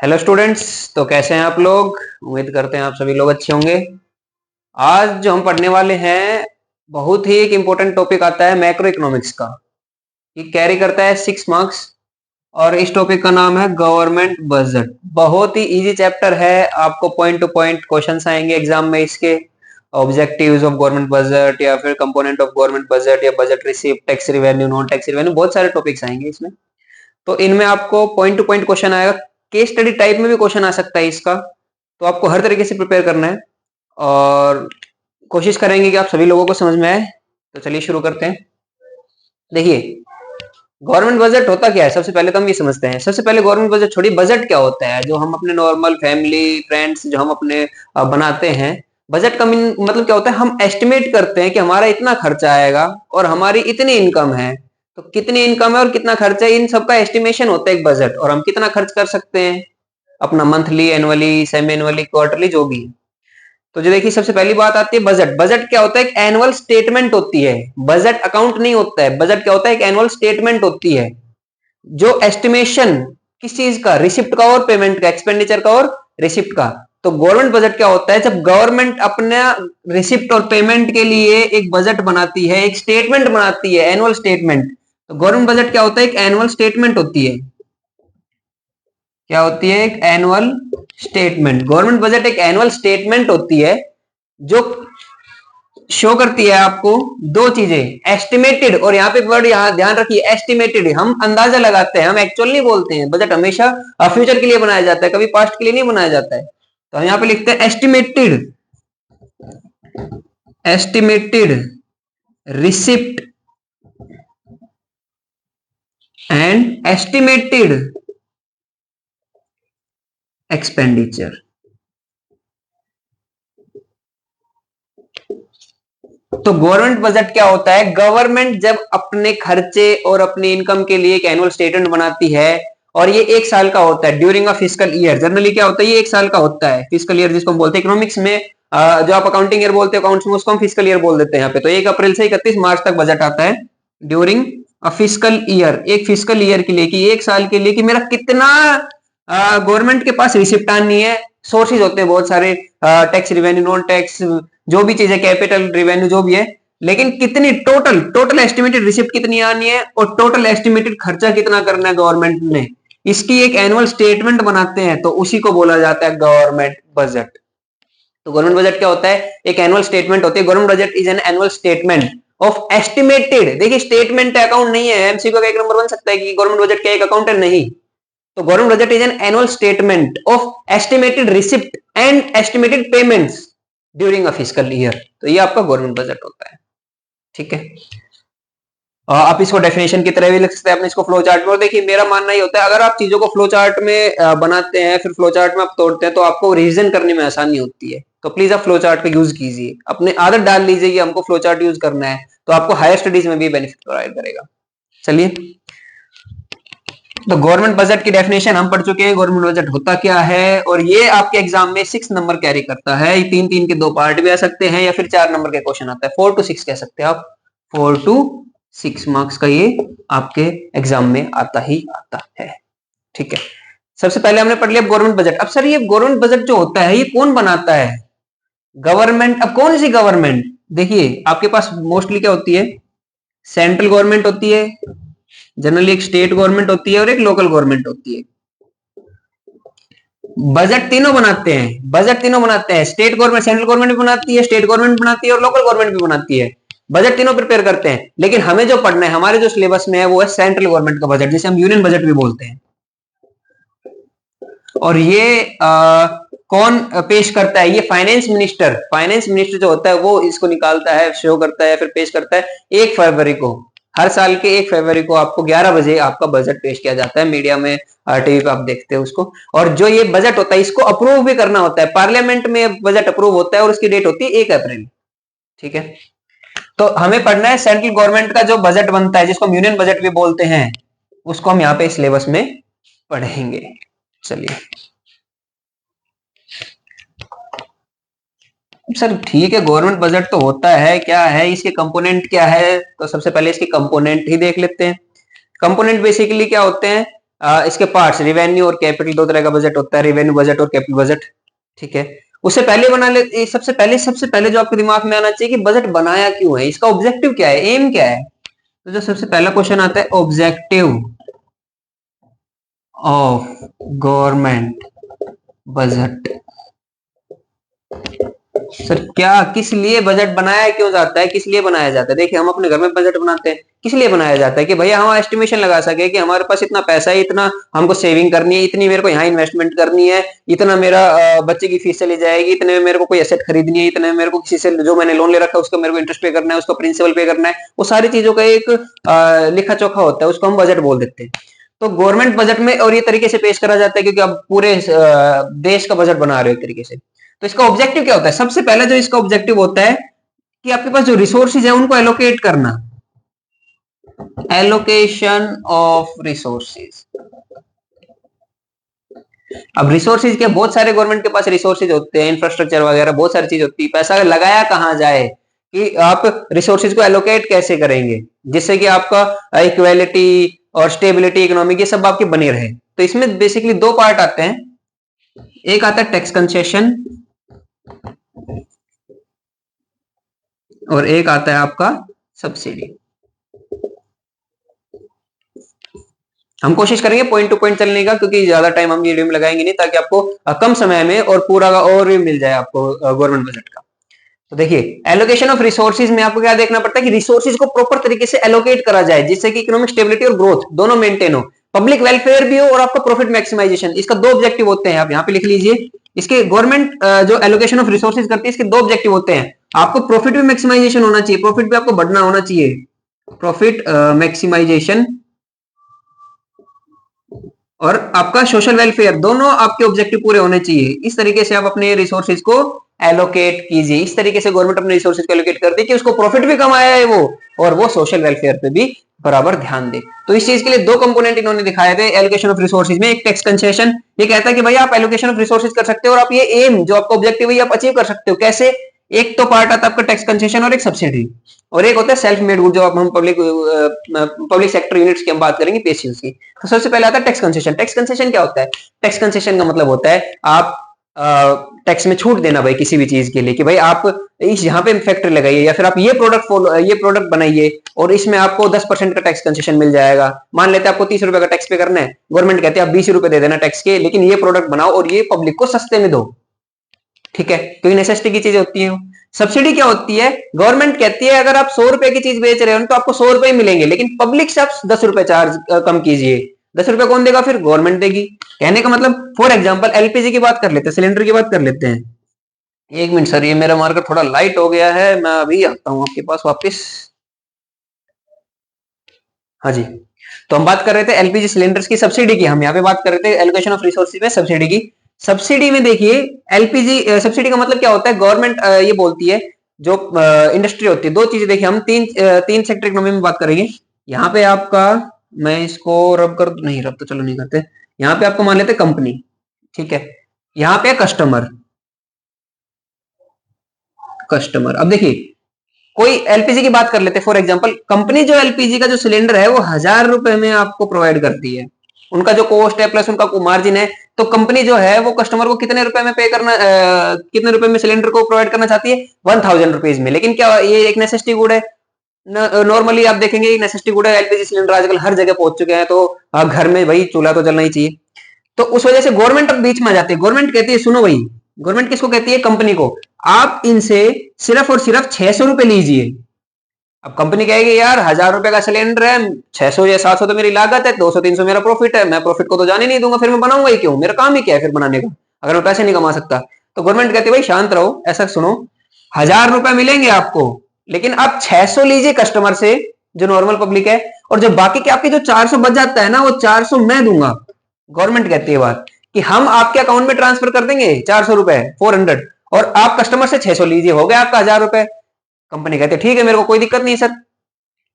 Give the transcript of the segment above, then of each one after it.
Hello students. तो कैसे हैं आप लोग? उम्मीद करते हैं आप सभी लोग अच्छे होंगे। आज जो हम पढ़ने वाले हैं, बहुत ही एक इम्पोर्टेंट टॉपिक आता है मैक्रो इकोनॉमिक्स का। ये कैरी करता है 6 मार्क्स और इस टॉपिक का नाम है गवर्नमेंट बजट। बहुत ही इजी चैप्टर है, आपको पॉइंट टू पॉइंट क्वेश्चंस आएंगे एग्जाम में इसके। ऑब्जेक्टिव्स ऑफ गवर्नमेंट बजट या फिर कंपोनेंट ऑफ गवर्नमेंट बजट या budget receipt, tax revenue, non tax revenue, बहुत सारे टॉपिक्स आएंगे इसमें। तो इनमें आपको पॉइंट टू पॉइंट क्वेश्चन आएगा, केस स्टडी टाइप में भी क्वेश्चन आ सकता है इसका। तो आपको हर तरीके से प्रिपेयर करना है और कोशिश करेंगे कि आप सभी लोगों को समझ में आए। तो चलिए शुरू करते हैं। देखिए, गवर्नमेंट बजट होता क्या है, सबसे पहले तो हम ये समझते हैं। सबसे पहले गवर्नमेंट बजट छोड़िए, बजट क्या होता है जो हम अपने नॉर्मल फैमिली फ्रेंड्स जो हम अपने बनाते हैं। बजट का मतलब क्या होता है, हम एस्टिमेट करते हैं कि हमारा इतना खर्चा आएगा और हमारी इतनी इनकम है। तो कितनी इनकम है और कितना खर्चा है, इन सबका एस्टिमेशन होता है एक बजट। और हम कितना खर्च कर सकते हैं अपना monthly, annually, semi annually, quarterly, जो भी है। तो जो देखिए, सबसे पहली बात आती है बजट। बजट क्या होता है, एक एनुअल स्टेटमेंट होती है। बजट अकाउंट नहीं होता है, बजट क्या होता है, एक एनुअल स्टेटमेंट होती है जो एस्टिमेशन किस चीज का, रिसिप्ट का और पेमेंट का, एक्सपेंडिचर का और रिसिप्ट का। तो गवर्नमेंट बजट क्या होता है, जब गवर्नमेंट अपना रिसिप्ट और पेमेंट के लिए एक बजट बनाती है, एक स्टेटमेंट बनाती है, एनुअल स्टेटमेंट। तो गवर्नमेंट बजट क्या होता है, एक एनुअल स्टेटमेंट होती है। क्या होती है, एक एनुअल स्टेटमेंट। गवर्नमेंट बजट एक एनुअल स्टेटमेंट होती है जो शो करती है आपको दो चीजें, एस्टिमेटेड, और यहाँ पे वर्ड यहाँ ध्यान रखिए, एस्टिमेटेड। हम अंदाजा लगाते हैं, हम एक्चुअल नहीं बोलते हैं। बजट हमेशा फ्यूचर के लिए बनाया जाता है, कभी पास्ट के लिए नहीं बनाया जाता है। तो हम यहाँ पे लिखते हैं estimated, estimated receipt and estimated expenditure. तो गवर्नमेंट बजट क्या होता है, गवर्नमेंट जब अपने खर्चे और अपनी इनकम के लिए एक एनुअल स्टेटमेंट बनाती है, और ये एक साल का होता है during a fiscal year. Generally क्या होता है, ये एक साल का होता है फिस्कल ईयर, जिसको हम बोलते हैं इकोनॉमिक्स में। जो आप अकाउंटिंग ईयर बोलते हैं अकाउंट्स में, उसको हम फिस्कल ईयर बोल देते हैं यहाँ पे। तो 1 अप्रैल से 31 मार्च तक बजट आता है ड्यूरिंग अ फिस्कल ईयर, एक फिस्कल ईयर के लिए, कि एक साल के लिए, कि मेरा कितना गवर्नमेंट के पास रिसिप्ट आनी है। सोर्सेज होते हैं बहुत सारे, टैक्स रिवेन्यू, नॉन टैक्स, जो भी चीज है, कैपिटल रिवेन्यू, जो भी है। लेकिन कितनी टोटल टोटल एस्टिमेटेड रिसिप्ट कितनी आनी है और टोटल एस्टिमेटेड खर्चा कितना करना है गवर्नमेंट ने, इसकी एक एनुअल स्टेटमेंट बनाते हैं। तो उसी को बोला जाता है गवर्नमेंट बजट। तो गवर्नमेंट बजट क्या होता है, एक एनुअल स्टेटमेंट होती है। Government budget is an annual statement of estimated. देखिए, स्टेटमेंट है, अकाउंट नहीं है। एमसीक्यू का एक नंबर बन सकता है कि गवर्नमेंट बजट क्या एक अकाउंट है, नहीं। तो government budget is an annual statement of estimated receipt and estimated payments during a fiscal year. तो ये आपका गवर्नमेंट बजट होता है, ठीक है। आप इसको डेफिनेशन की तरह भी लिख सकते हैं, अपने इसको फ्लो चार्ट में। और देखिए, मेरा मानना ये होता है, अगर आप चीजों को फ्लो चार्ट में बनाते हैं, फिर फ्लो चार्ट में आप तोड़ते हैं, तो आपको रिवीजन करने में आसानी होती है। तो प्लीज आप फ्लो चार्ट का यूज कीजिए, अपने आदत डाल लीजिए कि हमको फ्लो चार्ट यूज करना है। तो आपको हायर स्टडीज में भी बेनिफिट प्रोवाइड करेगा। चलिए, तो गवर्नमेंट बजट की डेफिनेशन हम पढ़ चुके हैं। गवर्नमेंट बजट होता क्या है, और ये आपके एग्जाम में 6 नंबर कैरी करता है। 3-3 के 2 पार्ट भी आ सकते हैं, या फिर 4 नंबर के क्वेश्चन आता है। 4 to 6 कह सकते हैं आप, 4 to 6 मार्क्स का ये आपके एग्जाम में आता ही आता है, ठीक है। सबसे पहले हमने पढ़ लिया गवर्नमेंट बजट। अब सर, ये गवर्नमेंट बजट जो होता है, ये कौन बनाता है? गवर्नमेंट। अब कौन सी गवर्नमेंट? देखिए, आपके पास मोस्टली क्या होती है, सेंट्रल गवर्नमेंट होती है, जनरली एक स्टेट गवर्नमेंट होती है और एक लोकल गवर्नमेंट होती है। बजट तीनों बनाते हैं, बजट तीनों बनाते हैं। स्टेट गवर्नमेंट, सेंट्रल गवर्नमेंट भी बनाती है, स्टेट गवर्नमेंट बनाती है और लोकल गवर्नमेंट भी बनाती है। बजट तीनों प्रिपेयर करते हैं। लेकिन हमें जो पढ़ना है, हमारे जो सिलेबस में है, वो है सेंट्रल गवर्नमेंट का बजट, जिसे हम यूनियन बजट भी बोलते हैं। और ये कौन पेश करता है? ये फाइनेंस मिनिस्टर। फाइनेंस मिनिस्टर जो होता है वो इसको निकालता है, शो करता है, फिर पेश करता है 1 फरवरी को। हर साल के 1 फरवरी को आपको 11 बजे आपका बजट पेश किया जाता है। मीडिया में, टीवी पे आप देखते हैं उसको। और जो ये बजट होता है, इसको अप्रूव भी करना होता है। पार्लियामेंट में बजट अप्रूव होता है और उसकी डेट होती है 1 अप्रैल, ठीक है। तो हमें पढ़ना है सेंट्रल गवर्नमेंट का जो बजट बनता है, जिसको हम यूनियन बजट भी बोलते हैं, उसको हम यहाँ पे सिलेबस में पढ़ेंगे। चलिए सर, ठीक है, गवर्नमेंट बजट तो होता है, क्या है इसके कंपोनेंट क्या है? तो सबसे पहले इसके कंपोनेंट ही देख लेते हैं। कंपोनेंट बेसिकली क्या होते हैं, इसके पार्ट्स रेवेन्यू और कैपिटल, दो तरह का बजट होता है, रेवेन्यू बजट और कैपिटल बजट। ठीक है, उससे पहले बना ले, सबसे पहले जो आपके दिमाग में आना चाहिए कि बजट बनाया क्यों है, इसका ऑब्जेक्टिव क्या है, एम क्या है। तो जो सबसे पहला क्वेश्चन आता है, objective of government budget. Sir क्या, किस लिए बजट बनाया क्यों जाता है, किस लिए बनाया जाता है। देखिए हम अपने घर में बजट बनाते हैं, किस लिए बनाया जाता है कि भैया हम एस्टिमेशन लगा सके कि हमारे पास इतना पैसा है, इतना हमको सेविंग करनी है, इतनी मेरे को यहाँ इन्वेस्टमेंट करनी है, इतना मेरा बच्चे की फीस चली जाएगी, इतने में मेरे को कोई एसेट खरीदनी है, इतने में मेरे को किसी से जो मैंने लोन ले रखा है उसका मेरे को इंटरेस्ट पे करना है, उसका प्रिंसिपल पे करना है, वो सारी चीजों का एक लिखा चोखा होता है, उसको हम बजट बोल देते हैं। तो गवर्नमेंट बजट में और ये तरीके से पेश करा जाता है क्योंकि आप पूरे देश का बजट बना रहे हो एक तरीके से। तो इसका ऑब्जेक्टिव क्या होता है, सबसे पहला जो इसका ऑब्जेक्टिव होता है कि आपके पास जो रिसोर्सेज है उनको एलोकेट करना, एलोकेशन ऑफ रिसोर्सेज। अब रिसोर्सेज के बहुत सारे गवर्नमेंट के पास रिसोर्सेज होते हैं, इंफ्रास्ट्रक्चर वगैरह बहुत सारी चीज होती है, पैसा लगाया कहां जाए, कि आप रिसोर्सेज को एलोकेट कैसे करेंगे जिससे कि आपका इक्वालिटी और स्टेबिलिटी इकोनॉमिक ये सब आपकी बनी रहे। तो इसमें बेसिकली दो पार्ट आते हैं, एक आता है टैक्स कंसेशन और एक आता है आपका सब्सिडी। हम कोशिश करेंगे पॉइंट टू पॉइंट चलने का क्योंकि ज्यादा टाइम हम वीडियो में लगाएंगे नहीं, ताकि आपको कम समय में और पूरा का ओवरव्यू मिल जाए आपको गवर्नमेंट बजट का। तो देखिए एलोकेशन ऑफ रिसोर्सेज में आपको क्या देखना पड़ता है कि रिसोर्सेज को प्रॉपर तरीके से एलोकेट करा जाए जिससे कि इकोनॉमिक स्टेबिलिटी और ग्रोथ दोनों मेंटेन हो, पब्लिक वेलफेयर भी हो और आपका प्रॉफिट मैक्सिमाइजेशन। इसका दो ऑब्जेक्टिव होते हैं, आप यहाँ पे लिख लीजिए। इसके गवर्नमेंट जो एलोकेशन ऑफ रिसोर्सेज करती है इसके दो ऑब्जेक्टिव होते हैं, आपको प्रॉफिट भी मैक्सिमाइजेशन होना चाहिए, प्रॉफिट भी आपको बढ़ना होना चाहिए, प्रॉफिट मैक्सिमाइजेशन, और आपका सोशल वेलफेयर, दोनों आपके ऑब्जेक्टिव पूरे होने चाहिए। इस तरीके से आप अपने रिसोर्सेज को एलोकेट कीजिए, इस तरीके से गवर्नमेंट अपने रिसोर्सेज को एलोकेट करती है कि उसको प्रॉफिट भी कमाया है वो और वो सोशल वेलफेयर पे भी बराबर ध्यान दे। तो इस चीज के लिए दो कंपोनेंट इन्होंने दिखाए थे एलोकेशन ऑफ रिसोर्सेज में। एक टैक्स कंसेशन, ये कहता है कि भाई आप एलोकेशन ऑफ रिसोर्सेज कर सकते हो और आप ये एम जो आपका ऑब्जेक्टिव है आप अचीव कर सकते हो। कैसे, एक तो पार्ट आता है आपका टैक्स कंसेशन और एक सब्सिडी, और एक होता है सेल्फ मेड गुड जो आप हम पब्लिक सेक्टर यूनिट्स की हम बात करेंगे पीएसयूज की। तो सबसे पहले आता है टैक्स कंसेशन। टैक्स कंसेशन क्या होता है, टैक्स कंसेशन का मतलब होता है आप टैक्स में छूट देना भाई किसी भी चीज के लिए, कि भाई आप इस यहाँ पे फैक्ट्री लगाइए या फिर आप ये प्रोडक्ट बनाइए और इसमें आपको 10% का टैक्स कंसेशन मिल जाएगा। मान लेते हैं आपको 30 रुपए का टैक्स पे करना है, गवर्नमेंट कहते हैं आप 20 रुपए दे देना टैक्स के, लेकिन ये प्रोडक्ट बनाओ और ये पब्लिक को सस्ते में दो। ठीक है, क्योंकि नेसेसिटी की चीज होती है। सब्सिडी क्या होती है, गवर्नमेंट कहती है अगर आप 100 रुपए की चीज बेच रहे हो तो आपको 100 रुपए मिलेंगे, लेकिन पब्लिक से आप 10 रुपए चार्ज कम कीजिए। 10 रुपए कौन देगा, फिर गवर्नमेंट देगी। कहने का मतलब, फॉर एग्जांपल एलपीजी की बात कर लेते हैं, सिलेंडर की बात कर लेते हैं। एक मिनट सर, ये मेरा मार्कर थोड़ा लाइट हो गया है, मैं अभी आता हूं आपके पास वापस। हाँ जी, तो हम बात कर रहे थे एलपीजी सिलेंडर्स की सब्सिडी की, हम यहाँ पे बात कर रहे थे एलोकेशन ऑफ रिसोर्सेज में सब्सिडी की। सब्सिडी में देखिए, एलपीजी सब्सिडी का मतलब क्या होता है, गवर्नमेंट ये बोलती है, जो इंडस्ट्री होती है, दो चीजें देखिए हम तीन सेक्टर इकोनॉमी में बात करेंगे। यहाँ पे आपका, मैं इसको रब कर, नहीं रब तो चलो नहीं करते, यहाँ पे आपको मान लेते कंपनी। ठीक है, यहाँ पे कस्टमर। अब देखिए कोई एलपीजी की बात कर लेते हैं, फॉर एग्जांपल कंपनी जो एलपीजी का जो सिलेंडर है वो 1000 रुपए में आपको प्रोवाइड करती है, उनका जो कॉस्ट है प्लस उनका मार्जिन है। तो कंपनी जो है वो कस्टमर को कितने रुपए में पे करना, कितने रुपए में सिलेंडर को प्रोवाइड करना चाहती है, 1000 रुपीज में। लेकिन क्या ये एक नेसेसिटी गुड है, नॉर्मली आप देखेंगे नेसेसिटी गुड है, एलपीजी सिलेंडर आजकल हर जगह पहुंच चुके हैं, तो घर में भाई चूल्हा तो जलना ही चाहिए। तो उस वजह से गवर्नमेंट बीच में आ जाती है, गवर्नमेंट कहती है सुनो भाई, गवर्नमेंट किसको कहती है, कंपनी को, आप इनसे सिर्फ और सिर्फ 600 रुपए लीजिए। अब कंपनी कहेगी यार 1000 रुपए का सिलेंडर है, 600 या 700 तो मेरी लागत है, 200-300 मेरा प्रॉफिट है, मैं प्रॉफिट को तो जाने नहीं दूंगा, फिर मैं बनाऊंगा ही क्यों, मेरा काम ही क्या है फिर बनाने का, अगर मैं पैसे नहीं कमा सकता। तो गवर्नमेंट कहती है भाई शांत रहो, ऐसा सुनो, 1000 रुपए मिलेंगे आपको, लेकिन आप 600 लीजिए कस्टमर से जो नॉर्मल पब्लिक है, और जो बाकी के आपके जो 400 बच जाता है ना, वो 400 मैं दूंगा। गवर्नमेंट कहती है बात कि हम आपके अकाउंट में ट्रांसफर कर देंगे 400 रुपए, 400, और आप कस्टमर से 600 लीजिए, हो गया आपका 1000 रुपए। कंपनी कहते हैं ठीक है मेरे को कोई दिक्कत नहीं सर।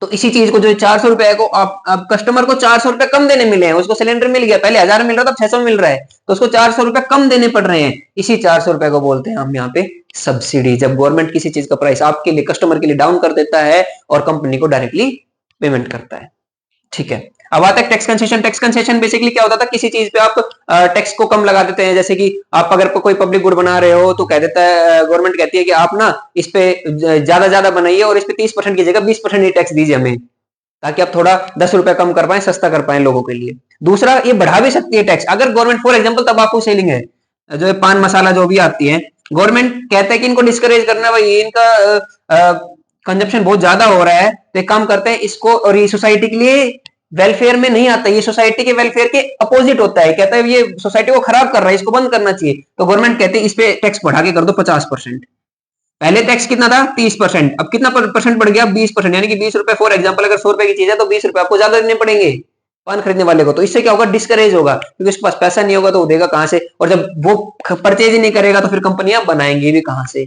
तो इसी चीज को जो 400 रुपए को आप कस्टमर को 400 रुपए कम देने मिले हैं, उसको सिलेंडर मिल गया, पहले 1000 मिल रहा था, 600 मिल रहा है, तो उसको 400 रुपए कम देने पड़ रहे हैं। इसी 400 रुपए को बोलते हैं हम यहाँ पे सब्सिडी, जब गवर्नमेंट किसी चीज का प्राइस आपके लिए, कस्टमर के लिए डाउन कर देता है और कंपनी को डायरेक्टली पेमेंट करता है। ठीक है, अब आता है tax concession. Tax concession basically क्या होता था, किसी चीज पे आप टैक्स को कम लगा देते हैं। जैसे कि आप अगर कोई पब्लिक गुड बना रहे हो तो कह देता है, गवर्नमेंट कहती है कि आप ना इस पे ज्यादा ज्यादा बनाइए और इस पे 30% की जगह 20% ही टैक्स दीजिए हमें, ताकि आप थोड़ा 10 रुपए कम कर पाए, सस्ता कर पाए लोगों के लिए। दूसरा, ये बढ़ा भी सकती है टैक्स। अगर गवर्नमेंट फॉर एग्जाम्पल तंबाकू सेलिंग है, जो पान मसाला जो भी आती है, गवर्नमेंट कहता है कि इनको डिस्करेज करना है, भाई इनका कंजप्शन बहुत ज्यादा हो रहा है, तो एक काम करते हैं इसको, और ये सोसाइटी के लिए वेलफेयर में नहीं आता, ये सोसाइटी के वेलफेयर के अपोजिट होता है, कहता है ये सोसाइटी को खराब कर रहा है, इसको बंद करना चाहिए। तो गवर्नमेंट कहती है इस पे टैक्स बढ़ा के कर दो 50%। पहले टैक्स कितना था 30%, अब कितना परसेंट बढ़ गया 20%, यानी कि 20 रुपए। फॉर एग्जाम्पल अगर 100 रुपए की चीज है तो 20 रुपए आपको ज्यादा देने पड़ेंगे पान खरीदने वाले को। तो इससे क्या होगा, डिस्करेज होगा, क्योंकि उसके पास पैसा नहीं होगा तो वो देगा कहां से, और जब वो परचेज ही नहीं करेगा तो फिर कंपनियां बनाएंगी भी कहां से।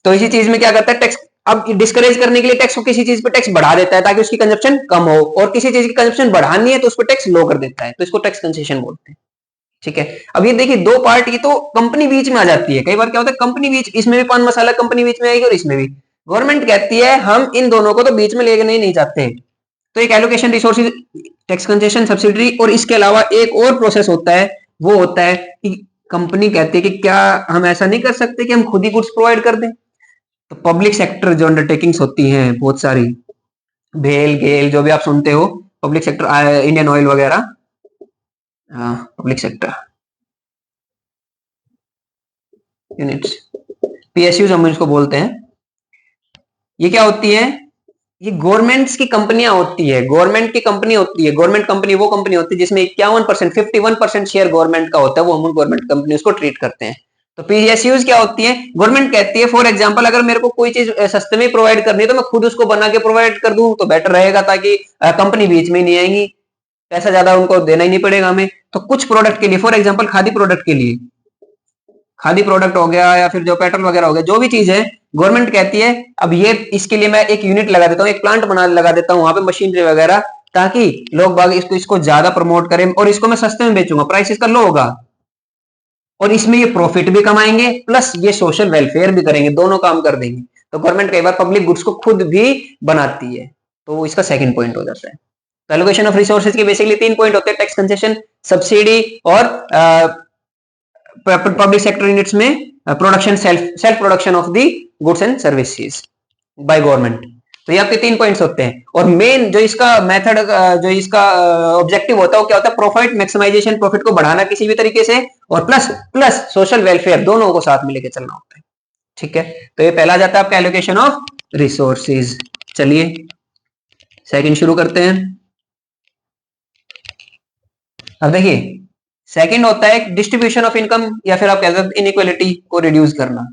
तो इसी चीज में क्या करता है टैक्स, अब डिस्करेज करने के लिए टैक्स को किसी चीज पे टैक्स बढ़ा देता है ताकि उसकी कंजप्शन कम हो, और किसी चीज की कंजप्शन बढ़ानी है तो उस पर टैक्स लो कर देता है, तो इसको टैक्स कंसेशन बोलते हैं। ठीक है, अब ये देखिए दो पार्ट की तो कंपनी बीच में आ जाती है। कई बार क्या होता है कंपनी बीच, इसमें भी पान मसाला कंपनी बीच में आएगी और इसमें भी। गवर्नमेंट कहती है हम इन दोनों को तो बीच में लेके नहीं चाहते, तो एक allocation resources tax concession subsidy. और इसके अलावा एक और प्रोसेस होता है, वो होता है कि कंपनी कहती है कि क्या हम ऐसा नहीं कर सकते कि हम खुद ही गुड्स प्रोवाइड कर दें। तो पब्लिक सेक्टर जो अंडरटेकिंग्स होती हैं बहुत सारी, भेल गेल जो भी आप सुनते हो, पब्लिक सेक्टर, इंडियन ऑयल वगैरह, पब्लिक सेक्टर यूनिट्स, पीएसयू हम इसको बोलते हैं। ये क्या होती है, ये गवर्नमेंट्स की कंपनियां होती है, गवर्नमेंट की कंपनी होती है। गवर्नमेंट कंपनी वो कंपनी होती है जिसमें 51%, 51% शेयर गवर्नमेंट का होता है, वो हम गवर्नमेंट कंपनी उसको ट्रीट करते हैं। तो पीएसयूज क्या होती है, गवर्नमेंट कहती है फॉर एग्जांपल अगर मेरे को कोई चीज सस्ते में प्रोवाइड करनी है तो मैं खुद उसको बना के प्रोवाइड कर दूं तो बेटर रहेगा, ताकि कंपनी बीच में नहीं आएंगी, पैसा ज्यादा उनको देना ही नहीं पड़ेगा हमें। तो कुछ प्रोडक्ट के लिए, फॉर एग्जाम्पल खादी प्रोडक्ट के लिए, खादी प्रोडक्ट हो गया या फिर जो पेट्रोल वगैरह हो गया, जो भी चीज है, गवर्नमेंट कहती है अब ये इसके लिए मैं एक यूनिट लगा देता हूँ, एक प्लांट बना लगा देता हूँ वहां पे मशीनरी वगैरह, ताकि लोग बाग इसको ज्यादा प्रमोट करें और इसको मैं सस्ते में बेचूंगा, प्राइस इसका लो होगा, और इसमें ये प्रॉफिट भी कमाएंगे प्लस ये सोशल वेलफेयर भी करेंगे, दोनों काम कर देंगे। तो गवर्नमेंट कई बार पब्लिक गुड्स को खुद भी बनाती है, तो वो इसका सेकंड पॉइंट हो जाता है। तो एलोकेशन ऑफ रिसोर्सेज के बेसिकली 3 पॉइंट होते हैं, टैक्स कंसेशन, सब्सिडी, और पब्लिक सेक्टर यूनिट्स में production, self production of the goods and services by government. तो ये आपके 3 पॉइंट्स होते हैं। और मेन जो इसका मेथड, जो इसका ऑब्जेक्टिव होता है वो क्या होता है, प्रॉफिट मैक्सिमाइजेशन, प्रॉफिट को बढ़ाना किसी भी तरीके से, और प्लस प्लस सोशल वेलफेयर, दोनों को साथ में लेके चलना होता है। ठीक है, तो ये पहला जाता है आपका एलोकेशन ऑफ रिसोर्सेज। चलिए सेकंड शुरू करते हैं। अब देखिए सेकंड होता है डिस्ट्रीब्यूशन ऑफ इनकम, या फिर आप कहते हैं इनइक्वालिटी को रिड्यूस करना,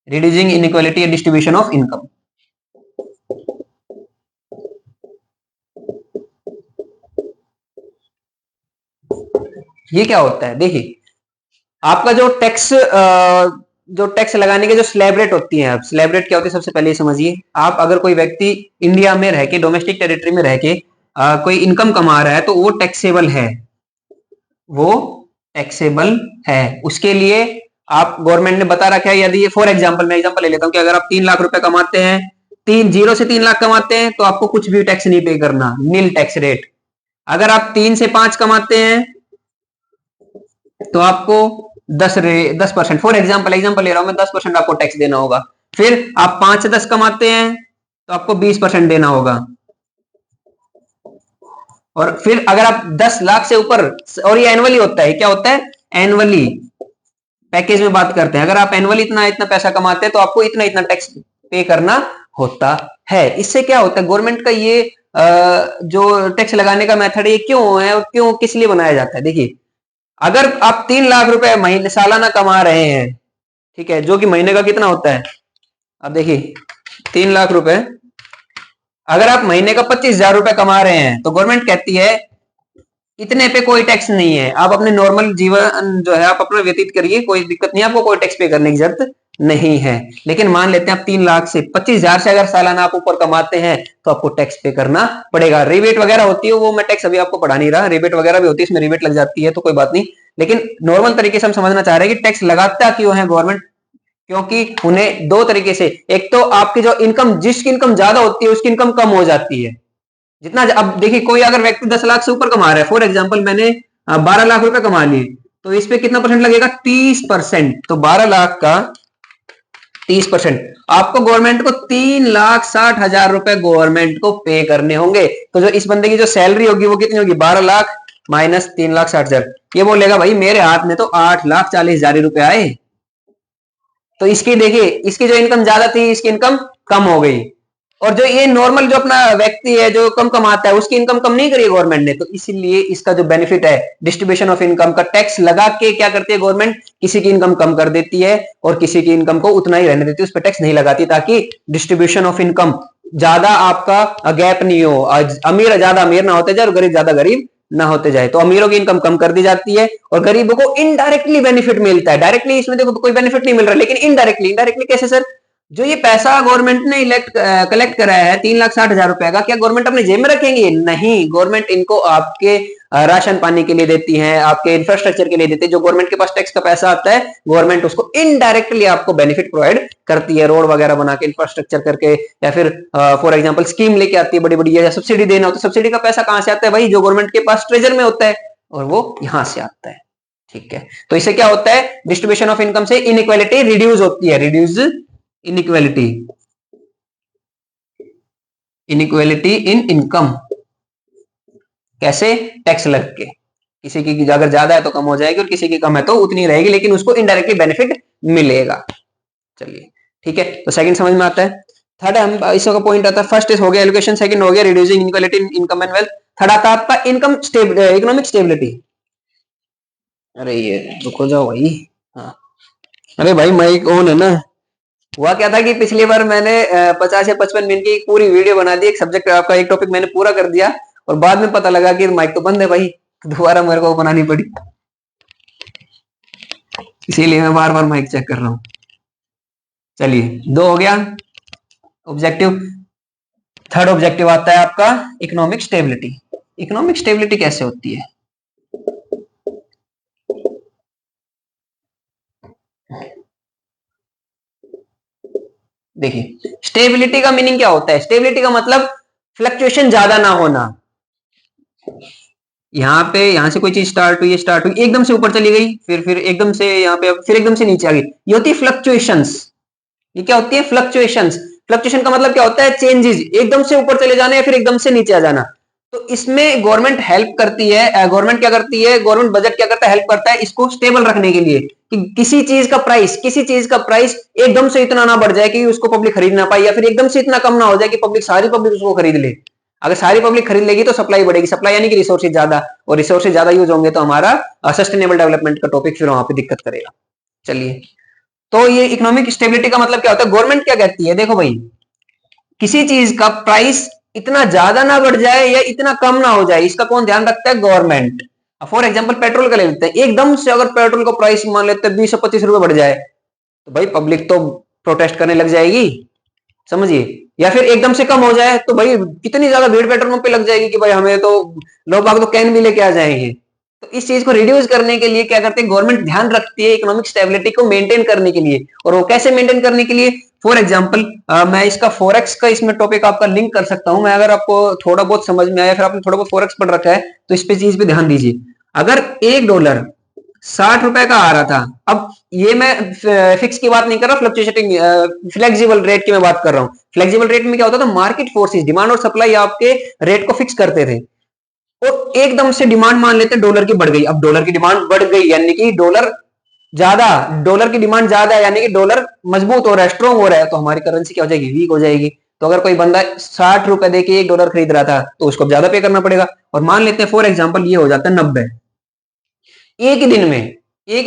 रिड्यूसिंग इनइक्वालिटी या डिस्ट्रीब्यूशन ऑफ इनकम। ये क्या होता है, देखिए आपका जो टैक्स लगाने के जो स्लैब रेट होती है, स्लैब रेट क्या होती है सबसे पहले ये समझिए। आप अगर कोई व्यक्ति इंडिया में रह के, डोमेस्टिक टेरिटरी में रह के कोई इनकम कमा रहा है तो वो टैक्सेबल है, वो टैक्सेबल है। उसके लिए आप, गवर्नमेंट ने बता रखा है, यदि फॉर एग्जांपल मैं एग्जांपल ले लेता हूं कि अगर आप 3 लाख रुपए कमाते हैं, 0 से 3 लाख कमाते हैं तो आपको कुछ भी टैक्स नहीं पे करना, नील टैक्स रेट। अगर आप 3 से 5 कमाते हैं तो आपको 10%, फॉर एग्जाम्पल ले रहा हूं मैं, 10% आपको टैक्स देना होगा। फिर आप 5 से 10 कमाते हैं तो आपको 20% देना होगा। और फिर अगर आप 10 लाख से ऊपर, और ये एनुअली होता है, क्या होता है एनुअली पैकेज में बात करते हैं, अगर आप एनुअली इतना इतना पैसा कमाते हैं तो आपको इतना इतना टैक्स पे करना होता है। इससे क्या होता है, गवर्नमेंट का ये जो टैक्स लगाने का मेथड है ये क्यों है और क्यों किस लिए बनाया जाता है। देखिए अगर आप 3 लाख रुपए महीने सालाना कमा रहे हैं, ठीक है, जो कि महीने का कितना होता है, अब देखिए 3 लाख रुपए, अगर आप महीने का 25,000 रुपए कमा रहे हैं तो गवर्नमेंट कहती है इतने पे कोई टैक्स नहीं है, आप अपने नॉर्मल जीवन जो है आप अपना व्यतीत करिए, कोई दिक्कत नहीं, आपको कोई टैक्स पे करने की जरूरत नहीं है। लेकिन मान लेते हैं आप 3 लाख से 25,000 से अगर सालाना आप ऊपर कमाते हैं तो आपको टैक्स पे करना पड़ेगा। रिबेट वगैरह होती है, वो मैं टैक्स अभी आपको पढ़ा नहीं रहा, रिबेट वगैरह भी होती है, इसमें रिबेट लग जाती है तो कोई बात नहीं। लेकिन नॉर्मल तरीके से हम समझना चाह रहे हैं कि टैक्स लगाता क्यों है गवर्नमेंट, क्योंकि उन्हें 2 तरीके से, एक तो आपकी जो इनकम, जिसकी इनकम ज्यादा होती है उसकी इनकम कम हो जाती है, जितना अब देखिए कोई अगर व्यक्ति 10 लाख से ऊपर कमा रहा है, फॉर एग्जाम्पल मैंने 12 लाख रुपए कमा लिए, तो इस पे कितना परसेंट लगेगा? 30%। तो 12 लाख का 30%, आपको गवर्नमेंट को 3,60,000 रुपए गवर्नमेंट को पे करने होंगे। तो जो इस बंदे की जो सैलरी होगी वो कितनी होगी? 12 लाख माइनस 3,60,000। ये बोलेगा भाई मेरे हाथ में तो 8,40,000 रुपए आए। तो इसकी देखिए, इसकी जो इनकम ज्यादा थी, इसकी इनकम कम हो गई। और जो ये नॉर्मल जो अपना व्यक्ति है जो कम कमाता है, उसकी इनकम कम नहीं करी गवर्नमेंट ने। तो इसीलिए इसका जो बेनिफिट है डिस्ट्रीब्यूशन ऑफ इनकम का, टैक्स लगा के क्या करती है गवर्नमेंट, किसी की इनकम कम कर देती है और किसी की इनकम को उतना ही रहने देती है, उस पर टैक्स नहीं लगाती, ताकि डिस्ट्रीब्यूशन ऑफ इनकम ज्यादा आपका गैप नहीं हो, अमीर ज्यादा अमीर ना होते जाए और गरीब ज्यादा गरीब ना होते जाए। तो अमीरों की इनकम कम कर दी जाती है और गरीबों को इनडायरेक्टली बेनिफिट मिलता है। डायरेक्टली इसमें देखो कोई बेनिफिट नहीं मिल रहा, लेकिन इनडायरेक्टली, इनडायरेक्टली कैसे सर? जो ये पैसा गवर्नमेंट ने कलेक्ट कराया है 3,60,000 रुपए का, क्या गवर्नमेंट अपने जेब में रखेंगे? नहीं, गवर्नमेंट इनको आपके राशन पानी के लिए देती है, आपके इंफ्रास्ट्रक्चर के लिए देती है। जो गवर्नमेंट के पास टैक्स का पैसा आता है, गवर्नमेंट उसको इनडायरेक्टली आपको बेनिफिट प्रोवाइड करती है, रोड वगैरह बना के, इंफ्रास्ट्रक्चर करके, या फिर फॉर एग्जाम्पल स्कीम लेके आती है बड़ी बड़ी, या सब्सिडी देना होता है। सब्सिडी का पैसा कहां से आता है भाई? जो गवर्नमेंट के पास ट्रेजर में होता है, और वो यहां से आता है। ठीक है, तो इससे क्या होता है? डिस्ट्रीब्यूशन ऑफ इनकम से इनइक्वालिटी रिड्यूस होती है, reduce inequality, inequality in income. कैसे? टैक्स लग के। किसी की अगर ज्यादा है तो कम हो जाएगी और किसी की कम है तो उतनी रहेगी, लेकिन उसको इनडायरेक्टली बेनिफिट मिलेगा। चलिए ठीक है, तो सेकंड समझ में आता है। थर्ड हम इसका पॉइंट आता है, फर्स्ट हो गया एजुकेशन, सेकंड हो गया reducing inequality in income and wealth. Third आता है आपका इनकम इकोनॉमिक स्टेबिलिटी। अरे ये रुको जाओ भाई, हाँ अरे भाई माइक ऑन है ना। हुआ क्या था कि पिछली बार मैंने 50 या 55 मिनट की पूरी वीडियो बना दी, एक सब्जेक्ट आपका एक टॉपिक मैंने पूरा कर दिया, और बाद में पता लगा कि माइक तो बंद है भाई, दोबारा मेरे को बनानी पड़ी, इसीलिए मैं बार बार माइक चेक कर रहा हूं। चलिए, 2 हो गया ऑब्जेक्टिव। थर्ड ऑब्जेक्टिव आता है आपका इकोनॉमिक स्टेबिलिटी। इकोनॉमिक स्टेबिलिटी कैसे होती है? देखिए, स्टेबिलिटी का मीनिंग क्या होता है? स्टेबिलिटी का मतलब फ्लक्चुएशन ज्यादा ना होना। यहां से कोई चीज स्टार्ट हुई, एकदम से ऊपर चली गई, फिर एकदम से यहाँ पे, फिर एकदम से नीचे आ गई, ये होती है फ्लक्चुएशंस। ये क्या होती है? फ्लक्चुएशंस। फ्लक्चुएशन का मतलब क्या होता है? चेंजेस, एकदम से ऊपर चले जाना या फिर एकदम से नीचे आ जाना। तो इसमें गवर्नमेंट हेल्प करती है। गवर्नमेंट क्या करती है? गवर्नमेंट बजट क्या करता है? हेल्प करता है इसको स्टेबल रखने के लिए, कि किसी चीज का प्राइस एकदम से इतना ना बढ़ जाए कि उसको पब्लिक खरीद ना पाए, या फिर एकदम से इतना कम ना हो जाए कि सारी पब्लिक उसको खरीद ले। अगर सारी पब्लिक खरीद लेगी तो सप्लाई बढ़ेगी, सप्लाई यानी कि रिसोर्सेज ज्यादा, और रिसोर्सेज ज्यादा यूज होंगे तो हमारा सस्टेनेबल डेवलपमेंट का टॉपिक फिर वहां पे दिक्कत करेगा। चलिए, तो ये इकोनॉमिक स्टेबिलिटी का मतलब क्या होता है? गवर्नमेंट क्या कहती है, देखो भाई, किसी चीज का प्राइस इतना ज्यादा ना बढ़ जाए या इतना कम ना हो जाए, इसका कौन ध्यान रखता है? गवर्नमेंट। फॉर एग्जाम्पल पेट्रोल का ले लेते हैं, एकदम से अगर पेट्रोल का प्राइस मान लेते हैं 20-25 रुपए बढ़ जाए, तो भाई पब्लिक तो प्रोटेस्ट करने लग जाएगी, समझिए। या फिर एकदम से कम हो जाए तो भाई कितनी ज्यादा भीड़ पेट्रोल पंप पे लग जाएगी कि भाई हमें तो, लोग बाग तो कैन भी लेके आ जाएंगे। तो इस चीज को रिड्यूस करने के लिए क्या करते हैं? गवर्नमेंट ध्यान रखती है इकोनॉमिक स्टेबिलिटी को मेंटेन करने के लिए। और वो कैसे मेंटेन करने के लिए? फॉर एग्जाम्पल मैं इसका फॉरेक्स का इसमें टॉपिक आपका लिंक कर सकता हूं। मैं, अगर आपको थोड़ा बहुत समझ में आया, फिर आपने थोड़ा बहुत फॉरेक्स पढ़ रखा है, तो इस पे चीज पे ध्यान दीजिए। अगर $1 60 का आ रहा था, अब ये मैं फिक्स की बात नहीं कर रहा, फ्लक्चुएटिंग फ्लेक्सिबल रेट की मैं बात कर रहा हूं। फ्लेक्सिबल रेट में क्या होता था? मार्केट फोर्सेस, डिमांड और सप्लाई आपके रेट को फिक्स करते थे, और एकदम से डिमांड मान लेते डॉलर की बढ़ गई। अब डॉलर की डिमांड बढ़ गई यानी कि डॉलर की डिमांड ज्यादा है, यानी कि डॉलर मजबूत हो रहा है, स्ट्रॉन्ग हो रहा है, तो हमारी करेंसी क्या हो जाएगी? वीक हो जाएगी। तो अगर कोई बंदा 60 रुपए दे के $1 खरीद रहा था, तो उसको ज्यादा पे करना पड़ेगा। और मान लेते हैं फॉर एग्जाम्पल ये हो जाता है 90। एक ही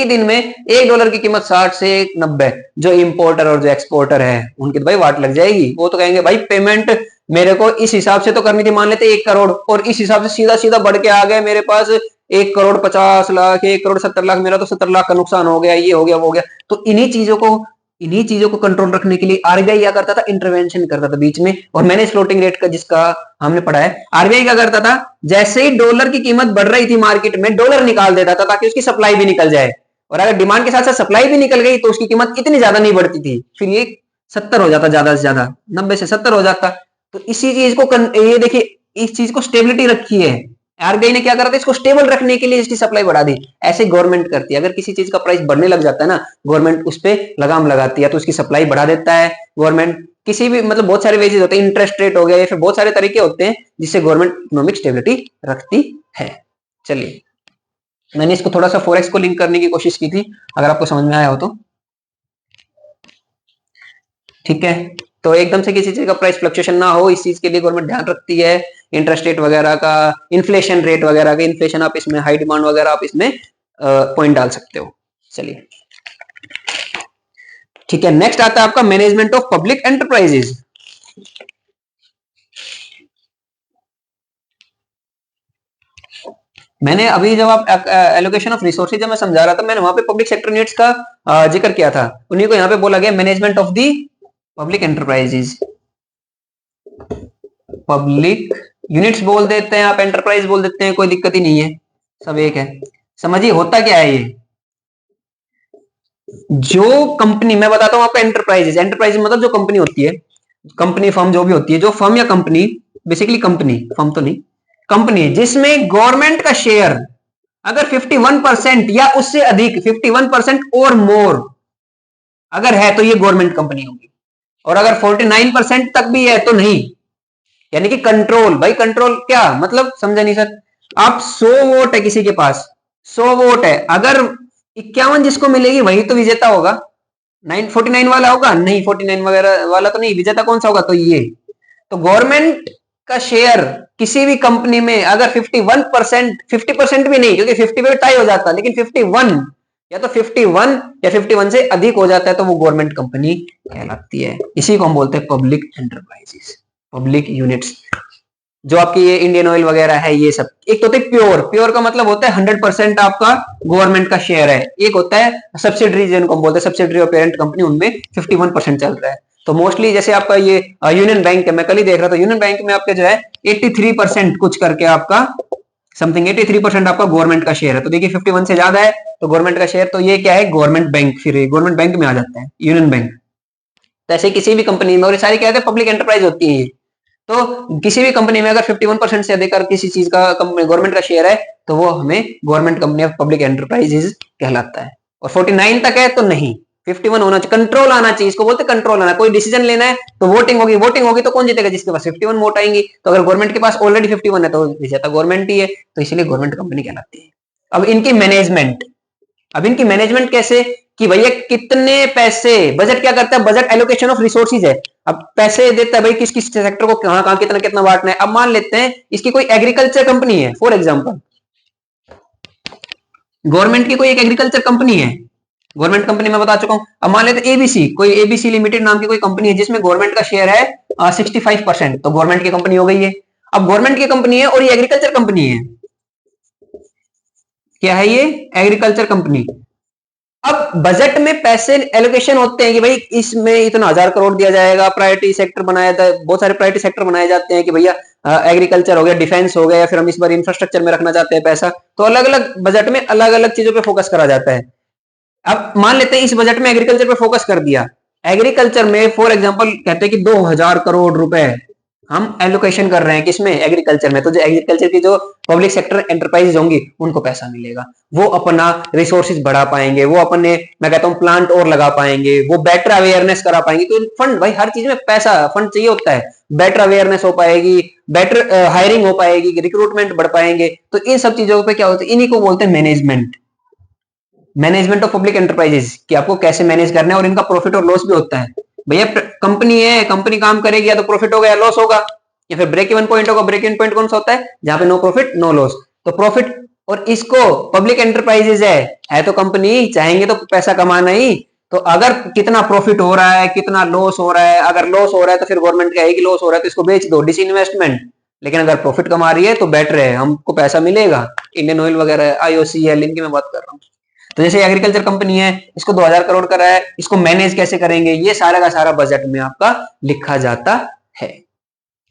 दिन में $1 की कीमत 60 से 90, जो इंपोर्टर और जो एक्सपोर्टर है उनकी तो भाई वाट लग जाएगी। वो तो कहेंगे भाई पेमेंट मेरे को इस हिसाब से तो करनी थी, मान लेते 1 करोड़, और इस हिसाब से सीधा सीधा बढ़ के आ गए मेरे पास 1,50,00,000, 1,70,00,000, मेरा तो 70 लाख का नुकसान हो गया, ये हो गया वो हो गया। तो इन्हीं चीजों को कंट्रोल रखने के लिए आरबीआई क्या करता था? इंटरवेंशन करता था बीच में। और मैंने फ्लोटिंग रेट का, जिसका हमने पढ़ा है, आरबीआई क्या करता था? जैसे ही डॉलर की कीमत बढ़ रही थी मार्केट में, डॉलर निकाल देता था ताकि उसकी सप्लाई भी निकल जाए। और अगर डिमांड के साथ साथ सप्लाई भी निकल गई तो उसकी कीमत इतनी ज्यादा नहीं बढ़ती थी, फिर ये 70 हो जाता, ज्यादा से ज्यादा 90 से 70 हो जाता। तो इसी चीज को ये देखिए, इस चीज को स्टेबिलिटी रखी है। आरबीआई ने क्या करा था, इसको स्टेबल रखने के लिए इसकी सप्लाई बढ़ा दी। ऐसे गवर्नमेंट करती है, अगर किसी चीज का प्राइस बढ़ने लग जाता है ना, गवर्नमेंट उस पर लगाम लगाती है, तो उसकी सप्लाई बढ़ा देता है गवर्नमेंट। किसी भी मतलब बहुत सारे वेजेस होते हैं, इंटरेस्ट रेट हो गया या फिर बहुत सारे तरीके होते हैं जिससे गवर्नमेंट इकोनॉमिक स्टेबिलिटी रखती है। चलिए, मैंने इसको थोड़ा सा फॉरेक्स को लिंक करने की कोशिश की थी, अगर आपको समझ में आया हो तो ठीक है। तो एकदम से किसी चीज का प्राइस फ्लक्चुएशन ना हो, इस चीज के लिए गवर्नमेंट ध्यान रखती है। इंटरेस्ट रेट वगैरह का, इन्फ्लेशन रेट वगैरह का, इन्फ्लेशन आप इसमें, हाई डिमांड वगैरह आप इसमें पॉइंट डाल सकते हो। चलिए ठीक है, नेक्स्ट आता है आपका मैनेजमेंट ऑफ पब्लिक एंटरप्राइजेज। मैंने अभी जब आप एलोकेशन ऑफ रिसोर्सेज जब मैं समझा रहा था, मैंने वहां पे पब्लिक सेक्टर यूनिट्स का जिक्र किया था, उन्हीं को यहाँ पे बोला गया management of the public enterprises. Public units बोल देते हैं आप, एंटरप्राइज बोल देते हैं, कोई दिक्कत ही नहीं है, सब एक है। समझिए होता क्या है ये, जो कंपनी, मैं बताता हूं आपको, एंटरप्राइजेज, एंटरप्राइज मतलब जो कंपनी होती है, कंपनी फर्म जो भी होती है, जो फर्म या कंपनी, बेसिकली कंपनी, फर्म तो नहीं, कंपनी जिसमें गवर्नमेंट का शेयर अगर 51% या उससे अधिक, 51% और मोर अगर है तो ये गवर्नमेंट कंपनी होगी, और अगर 49% तक भी है तो नहीं। यानी कि कंट्रोल, भाई कंट्रोल क्या मतलब, समझा नहीं सर। आप 100 वोट है किसी के पास, 100 वोट है, अगर 51 जिसको मिलेगी वही तो विजेता होगा, 49 वाला होगा नहीं, 49 वगैरह वाला तो नहीं, विजेता कौन सा होगा, तो ये। तो गवर्नमेंट का शेयर किसी भी कंपनी में अगर 51%, 50% भी नहीं, क्योंकि 50 पे टाई हो जाता है, लेकिन 51 या तो 51 या 51 से अधिक हो जाता है तो वो गवर्नमेंट कंपनी कहलाती है। इसी को हम बोलते हैं पब्लिक एंटरप्राइजेस, पब्लिक यूनिट्स। जो आपकी ये इंडियन ऑयल वगैरह है, ये सब एक तो होते हैं प्योर, प्योर का मतलब होता है 100% आपका गवर्नमेंट का शेयर है। एक होता है सब्सिडरी, जिनको हम बोलते हैं सब्सिडरी और पेरेंट कंपनी, उनमें 51% चल रहा है। तो मोस्टली जैसे आपका ये यूनियन बैंक है, मैं कल ही देख रहा था, यूनियन बैंक में आपके जो है 83% कुछ करके आपका समथिंग 83% आपका गवर्नमेंट का शेयर है। तो देखिए 51 से ज्यादा है तो गवर्नमेंट का शेयर, तो ये क्या है, गवर्नमेंट बैंक, फिर गवर्नमेंट बैंक में आ जाता है यूनियन बैंक। तो ऐसे किसी भी कंपनी में, और ये सारी क्या है, पब्लिक एंटरप्राइज होती है। तो किसी भी कंपनी में अगर 51% से अधिक किसी चीज का गवर्नमेंट का शेयर है तो वो हमें government company of public enterprises कहलाता है। और 49 तक है तो नहीं, 51 होना चाहिए, कंट्रोल आना चाहिए, इसको बोलते हैं कंट्रोल आना। कोई डिसीजन लेना है तो वोटिंग होगी, वोटिंग होगी तो कौन जीतेगा, जिसके पास 51 वोट आएंगी। तो अगर गवर्नमेंट के पास ऑलरेडी 51 है तो विजेता गवर्नमेंट ही है, तो इसीलिए गवर्नमेंट कंपनी कहलाती है। अब इनकी मैनेजमेंट, अब इनकी मैनेजमेंट कैसे, कि भैया कितने पैसे, बजट क्या करता है, बजट एलोकेशन ऑफ रिसोर्सेज है। अब पैसे देता है भाई किस किस सेक्टर को कहां कहां कितना कितना बांटना है। अब मान लेते हैं इसकी कोई एग्रीकल्चर कंपनी है, फॉर एग्जांपल गवर्नमेंट की कोई एक एग्रीकल्चर कंपनी है, गवर्नमेंट कंपनी मैं बता चुका हूं। अब मान लेते एबीसी, कोई एबीसी लिमिटेड नाम की कोई कंपनी है जिसमें गवर्नमेंट का शेयर है 65%, तो गवर्नमेंट की कंपनी हो गई है। अब गवर्नमेंट की कंपनी है और ये एग्रीकल्चर कंपनी है, क्या है ये, एग्रीकल्चर कंपनी। अब बजट में पैसे एलोकेशन होते हैं कि भाई इसमें इतना 1000 करोड़ दिया जाएगा, प्रायोरिटी सेक्टर बनाया था, बहुत सारे प्रायोरिटी सेक्टर बनाए जाते हैं कि भैया एग्रीकल्चर हो गया, डिफेंस हो गया, या फिर हम इस बार इंफ्रास्ट्रक्चर में रखना चाहते हैं पैसा। तो अलग अलग बजट में अलग अलग चीजों पे फोकस करा जाता है। अब मान लेते हैं इस बजट में एग्रीकल्चर पे फोकस कर दिया, एग्रीकल्चर में फॉर एग्जांपल कहते हैं कि 2000 करोड़ रुपए हम एलोकेशन कर रहे हैं किसमें, एग्रीकल्चर में। तो जो एग्रीकल्चर की जो पब्लिक सेक्टर एंटरप्राइजेज होंगी उनको पैसा मिलेगा, वो अपना रिसोर्सेज बढ़ा पाएंगे, वो अपने, मैं कहता हूं प्लांट और लगा पाएंगे, वो बेटर अवेयरनेस करा पाएंगे। तो फंड, भाई हर चीज में पैसा, फंड चाहिए होता है, बेटर अवेयरनेस हो पाएगी, बेटर हायरिंग हो पाएगी, रिक्रूटमेंट बढ़ पाएंगे। तो इन सब चीजों पे क्या होता है, इन्हीं को बोलते हैं management, management of public enterprises, कि आपको कैसे मैनेज करना है। और इनका प्रॉफिट और लॉस भी होता है। भैया कंपनी है, कंपनी काम करेगी, या तो प्रॉफिट होगा या लॉस होगा, या फिर ब्रेक इवन पॉइंट होगा। ब्रेक इवन पॉइंट कौन सा होता है, जहां पे नो प्रॉफिट नो लॉस। तो प्रॉफिट, और इसको पब्लिक एंटरप्राइजेज है तो कंपनी चाहेंगे तो पैसा कमाना ही। तो अगर कितना प्रॉफिट हो रहा है, कितना लॉस हो रहा है, अगर लॉस हो रहा है तो फिर गवर्नमेंट कहेगी लॉस हो रहा है तो इसको बेच दो, डिसइन्वेस्टमेंट। लेकिन अगर प्रॉफिट कमा रही है तो बेटर है, हमको पैसा मिलेगा। इंडियन ऑयल वगैरह, आईओसीएल, इनकी मैं बात कर रहा हूँ। तो जैसे एग्रीकल्चर कंपनी है, इसको 2000 करोड़ का है, इसको मैनेज कैसे करेंगे, ये सारा का सारा बजट में आपका लिखा जाता है।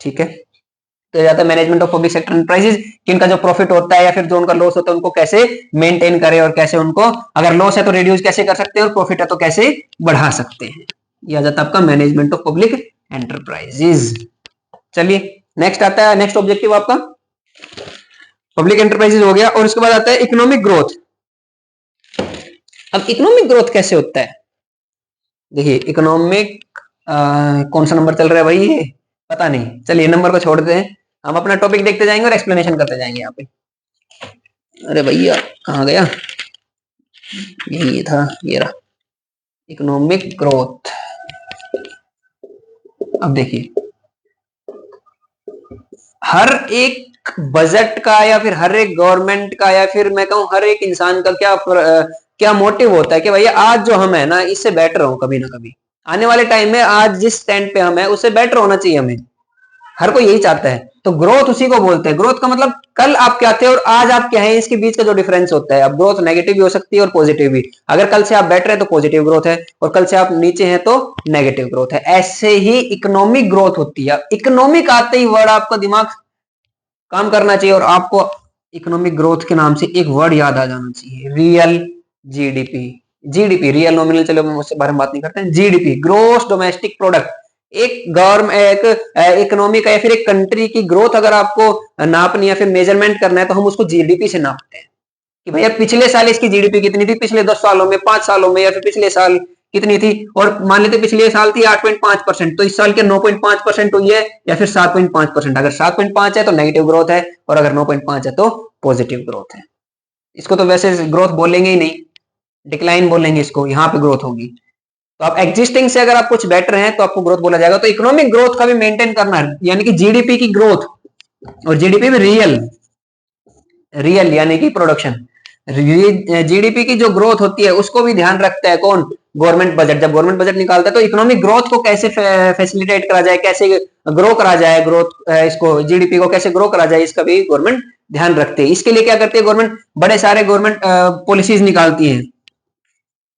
ठीक है, तो जाता है management of public sector enterprises, कि इनका जो प्रॉफिट होता है या फिर जो उनका लॉस होता है उनको कैसे मेंटेन करें, और कैसे उनको, अगर लॉस है तो रिड्यूस कैसे कर सकते हैं, और प्रॉफिट है तो कैसे बढ़ा सकते हैं। यह आ जाता है आपका मैनेजमेंट ऑफ पब्लिक एंटरप्राइजेज। चलिए नेक्स्ट आता है, नेक्स्ट ऑब्जेक्टिव आपका पब्लिक एंटरप्राइजेज हो गया, और उसके बाद आता है इकोनॉमिक ग्रोथ। अब इकोनॉमिक ग्रोथ कैसे होता है? देखिए इकोनॉमिक कौन सा नंबर चल रहा है भाई, ये पता नहीं, चलिए नंबर को छोड़ देते हैं, हम अपना टॉपिक देखते जाएंगे और एक्सप्लेनेशन करते जाएंगे यहाँ पे। अरे भैया कहाँ गया, यही था, ये रहा इकोनॉमिक ग्रोथ। अब देखिए हर एक बजट का या फिर हर एक गवर्नमेंट का या फिर मैं कहूं हर एक इंसान का क्या मोटिव होता है कि भैया आज जो हम है ना इससे बेटर हो, कभी ना कभी आने वाले टाइम में आज जिस स्टैंड पे हम है उससे बेटर होना चाहिए हमें, हर कोई यही चाहता है। तो ग्रोथ उसी को बोलते हैं। ग्रोथ का मतलब कल आप क्या थे और आज आप क्या है, इसके बीच का जो डिफरेंस होता है। अब ग्रोथ नेगेटिव भी हो सकती है और पॉजिटिव भी। अगर कल से आप बेटर है तो पॉजिटिव ग्रोथ है, और कल से आप नीचे हैं तो नेगेटिव ग्रोथ है। ऐसे ही इकोनॉमिक ग्रोथ होती है। इकोनॉमिक आते ही वर्ड आपका दिमाग काम करना चाहिए, और आपको इकोनॉमिक ग्रोथ के नाम से एक वर्ड याद आ जाना चाहिए, real GDP. GDP real nominal, चलो उसके बारे में बात नहीं करते हैं। GDP gross domestic product. एक गवर्नमेंट एक इकोनॉमी का या फिर एक कंट्री की ग्रोथ अगर आपको नापनी या फिर मेजरमेंट करना है तो हम उसको जीडीपी से नापते हैं कि भैया पिछले साल इसकी जीडीपी कितनी थी, पिछले 10 सालों में, 5 सालों में, या फिर पिछले साल कितनी थी। और मान लेते पिछले साल थी 8.5%, तो इस साल के 9.5% हुई है या फिर 7.5%। अगर 7.5 है तो नेगेटिव ग्रोथ है, और अगर 9.5 है तो पॉजिटिव ग्रोथ है। इसको तो वैसे ग्रोथ बोलेंगे ही नहीं, डिक्लाइन बोलेंगे इसको, यहाँ पे ग्रोथ होगी। तो आप एग्जिस्टिंग से अगर आप कुछ बेटर हैं तो आपको ग्रोथ बोला जाएगा। तो इकोनॉमिक ग्रोथ का भी मेंटेन करना है, यानी कि जीडीपी की ग्रोथ, और जीडीपी में रियल रियल यानी कि प्रोडक्शन। जीडीपी की जो ग्रोथ होती है उसको भी ध्यान रखता है कौन? Government budget. जब गवर्नमेंट बजट निकालता है तो इकोनॉमिक ग्रोथ को कैसे फैसिलिटेट करा जाए, कैसे ग्रो करा जाए, ग्रोथ इसको जीडीपी को कैसे ग्रो करा जाए, इसका भी गवर्नमेंट ध्यान रखते हैं। इसके लिए क्या करती है गवर्नमेंट? बड़े सारे गवर्नमेंट पॉलिसीज निकालती है।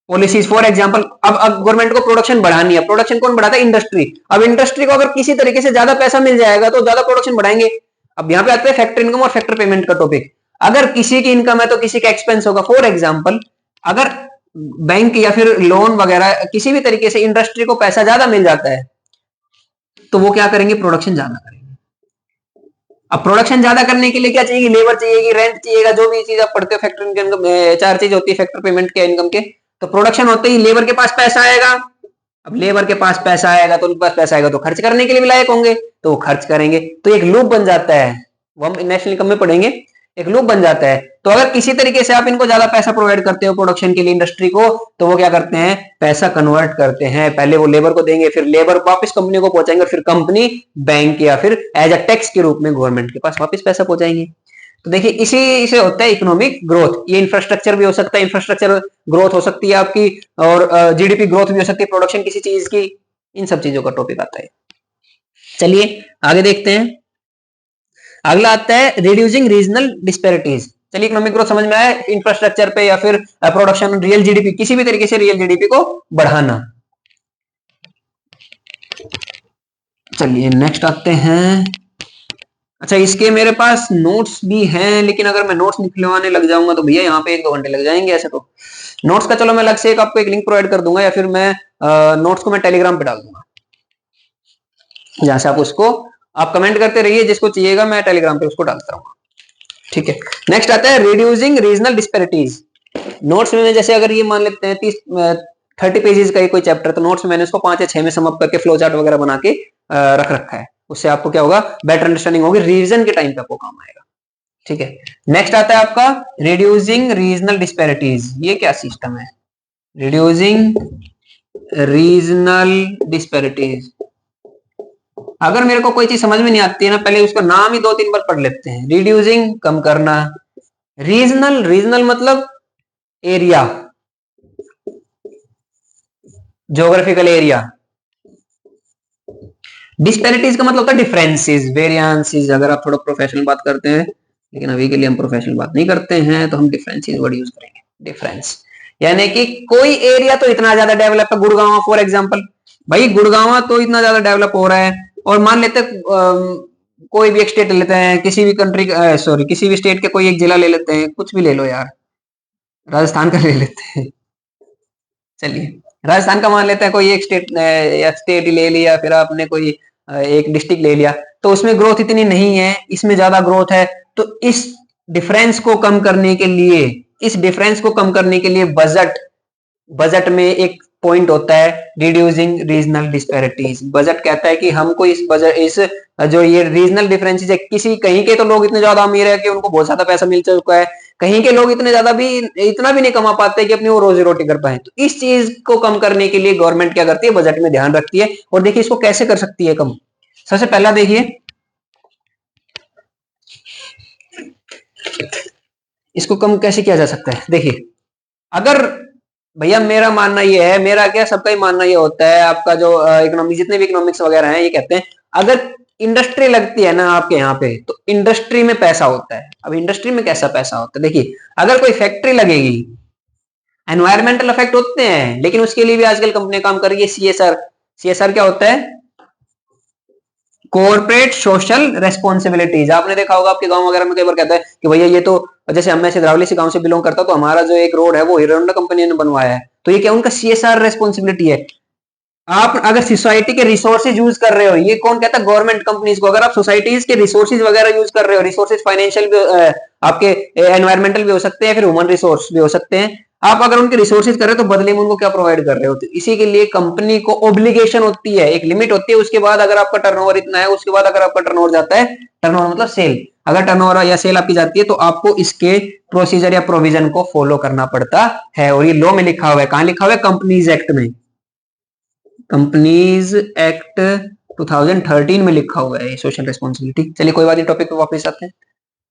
पॉलिसीज फॉर एग्जांपल, अब गवर्नमेंट को प्रोडक्शन बढ़ानी है। प्रोडक्शन कौन बढ़ाता है? इंडस्ट्री। अब इंडस्ट्री को अगर किसी तरीके से ज्यादा पैसा मिल जाएगा तो ज्यादा प्रोडक्शन बढ़ाएंगे। अब यहाँ पे आता है फैक्टर इनकम और फैक्टर पेमेंट का टॉपिक। अगर किसी की इनकम है तो किसी का एक्सपेंस होगा। फॉर एग्जाम्पल, अगर बैंक या फिर लोन वगैरह किसी भी तरीके से इंडस्ट्री को पैसा ज्यादा मिल जाता है तो वो क्या करेंगे? प्रोडक्शन ज्यादा करेंगे। अब प्रोडक्शन ज्यादा करने के लिए क्या चाहिए? लेबर चाहिए, रेंट चाहिएगा, जो भी चीज आप पढ़ते हो फैक्टर इनकम, चार चीज होती है फैक्टर पेमेंट के इनकम के। तो प्रोडक्शन होते ही लेबर के पास पैसा आएगा। अब लेबर के पास पैसा आएगा तो उनके पास पैसा आएगा तो खर्च करने के लिए भी लायक होंगे, तो वो खर्च करेंगे। तो एक लूप बन जाता है, वो हम नेशनल इनकम में पढ़ेंगे, एक लूप बन जाता है। तो अगर किसी तरीके से आप इनको ज्यादा पैसा प्रोवाइड करते हो प्रोडक्शन के लिए इंडस्ट्री को, तो वो क्या करते हैं? पैसा कन्वर्ट करते हैं। पहले वो लेबर को देंगे, फिर लेबर वापस कंपनी को पहुंचाएंगे, और फिर कंपनी बैंक या फिर एज अ टैक्स के रूप में गवर्नमेंट के पास वापस पैसा पहुंचाएंगे। तो देखिए इसी से होता है इकोनॉमिक ग्रोथ। ये इंफ्रास्ट्रक्चर भी हो सकता है, इंफ्रास्ट्रक्चर ग्रोथ हो सकती है आपकी, और जीडीपी ग्रोथ भी हो सकती है, प्रोडक्शन किसी चीज की। इन सब चीजों का टॉपिक आता है। चलिए आगे देखते हैं। अगला आता है रिड्यूसिंग रीजनल डिस्पैरिटीज। चलिए इकोनॉमिक ग्रोथ समझ में आया, इंफ्रास्ट्रक्चर पे या फिर प्रोडक्शन, रियल जीडीपी, किसी भी तरीके से रियल जीडीपी को बढ़ाना। चलिए नेक्स्ट आते हैं। अच्छा इसके मेरे पास नोट्स भी हैं, लेकिन अगर मैं नोट्स निकलवाने लग जाऊंगा तो भैया यहाँ पे 1-2 घंटे लग जाएंगे। ऐसे तो नोट्स का चलो मैं अलग से आपको एक लिंक प्रोवाइड कर दूंगा, या फिर मैं नोट्स को मैं टेलीग्राम पे डाल दूंगा, जहां से आप उसको आप कमेंट करते रहिए, जिसको चाहिएगा मैं टेलीग्राम पे उसको डालता रहूंगा। ठीक है, नेक्स्ट आता है रिड्यूसिंग रीजनल डिस्पैरिटीज। नोट्स में जैसे अगर ये मान लेते हैं 30 पेजेस का कोई चैप्टर, तो नोट्स में मैंने उसको 5 या 6 में सम अप करके फ्लो चार्ट वगैरह बना के रख रखा है। उससे आपको क्या होगा? बेटर अंडरस्टैंडिंग होगी, रिवीजन के टाइम पे आपको काम आएगा। ठीक है, नेक्स्ट आता है आपका रिड्यूसिंग रीजनल डिस्पैरिटीज। ये क्या सिस्टम है? Reducing regional disparities. अगर मेरे को कोई चीज समझ में नहीं आती है ना, पहले उसका नाम ही 2-3 बार पढ़ लेते हैं। रिड्यूसिंग कम करना, रीजनल, रीजनल मतलब एरिया, ज्योग्राफिकल एरिया। डिस्पैरिटीज का मतलब होता है डिफरेंसेस, वेरिएंसेस। अगर आप थोड़ा प्रोफेशनल बात करते हैं, लेकिन अभी के लिए हम प्रोफेशनल बात नहीं करते हैं, तो हम डिफरेंसेस वर्ड यूज करेंगे। डिफरेंस यानी कि कोई एरिया तो इतना ज्यादा डेवलप है, गुड़गांव फॉर एग्जांपल, भाई गुड़गांव तो इतना ज्यादा डेवलप हो रहा है, और मान लेते कोई भी एक स्टेट लेते हैं, किसी भी कंट्री सॉरी किसी भी स्टेट के कोई एक जिला ले लेते हैं, कुछ भी ले लो यार, राजस्थान का ले लेते हैं। चलिए राजस्थान का मान लेते हैं कोई एक स्टेट, या स्टेट ही ले लिया, फिर आपने कोई एक डिस्ट्रिक्ट ले लिया तो उसमें ग्रोथ इतनी नहीं है, इसमें ज्यादा ग्रोथ है, तो इस डिफरेंस को कम करने के लिए, इस डिफरेंस को कम करने के लिए बजट बजट में एक पॉइंट होता है रिड्यूसिंग रीजनल डिस्पैरिटीज। बजट कहता है कि हमको इस बजट इस जो ये रीजनल डिफरेंसेस है, किसी कहीं के तो लोग इतने ज्यादा अमीर है कि उनको बहुत ज्यादा पैसा मिल चुका है, कहीं के लोग इतने ज्यादा भी इतना भी नहीं कमा पाते कि अपनी वो रोजी रोटी कर पाए। तो इस चीज को कम करने के लिए गवर्नमेंट क्या करती है, बजट में ध्यान रखती है। और देखिए इसको कैसे कर सकती है कम। सबसे पहला देखिए इसको कम कैसे किया जा सकता है। देखिए अगर भैया मेरा मानना ये है, मेरा क्या सबका ही मानना ये होता है, आपका जो इकोनॉमिक जितने भी इकोनॉमिक्स वगैरह हैं ये कहते हैं अगर इंडस्ट्री लगती है ना आपके यहाँ पे तो इंडस्ट्री में पैसा होता है। अब इंडस्ट्री में कैसा पैसा होता है, देखिए अगर कोई फैक्ट्री लगेगी, एनवायरमेंटल इफेक्ट होते हैं लेकिन उसके लिए भी आजकल कंपनी काम कर रही है सीएसआर। सीएसआर क्या होता है, कॉर्पोरेट सोशल रेस्पॉन्सिबिलिटीज। आपने देखा होगा आपके गांव वगैरह में कई बार कहता है कि भैया ये तो, जैसे मैं सिद्रावली से गांव से बिलोंग करता हूं तो हमारा जो एक रोड है वो हीरो होंडा कंपनी ने बनवाया है, तो ये क्या उनका सीएसआर रेस्पॉन्सिबिलिटी है। आप अगर सोसाइटी के रिसोर्सेज यूज कर रहे हो, ये कौन कहता है, गवर्नमेंट कंपनीज को। अगर आप सोसाइटीज के रिसोर्सेज वगैरह यूज कर रहे हो, रिसोर्सेज फाइनेंशियल भी आपके एनवायरमेंटल भी हो सकते हैं, फिर ह्यूमन रिसोर्स भी हो सकते हैं, आप अगर उनके रिसोर्सेज कर रहे हो तो बदले में उनको क्या प्रोवाइड कर रहे हो। तो इसी के लिए कंपनी को ऑब्लिगेशन होती है, एक लिमिट होती है, उसके बाद अगर आपका टर्नओवर इतना है, उसके बाद अगर आपका टर्नओवर जाता है, टर्नओवर मतलब सेल, अगर टर्नओवर या सेल आपकी जाती है तो आपको इसके प्रोसीजर या प्रोविजन को फॉलो करना पड़ता है। और ये लॉ में लिखा हुआ है, कहां लिखा हुआ है, कंपनीज एक्ट में, कंपनीज एक्ट 2013 में लिखा हुआ है सोशल रिस्पॉन्सिबिलिटी। चलिए कोई बात नहीं, टॉपिक पे वापस आते हैं।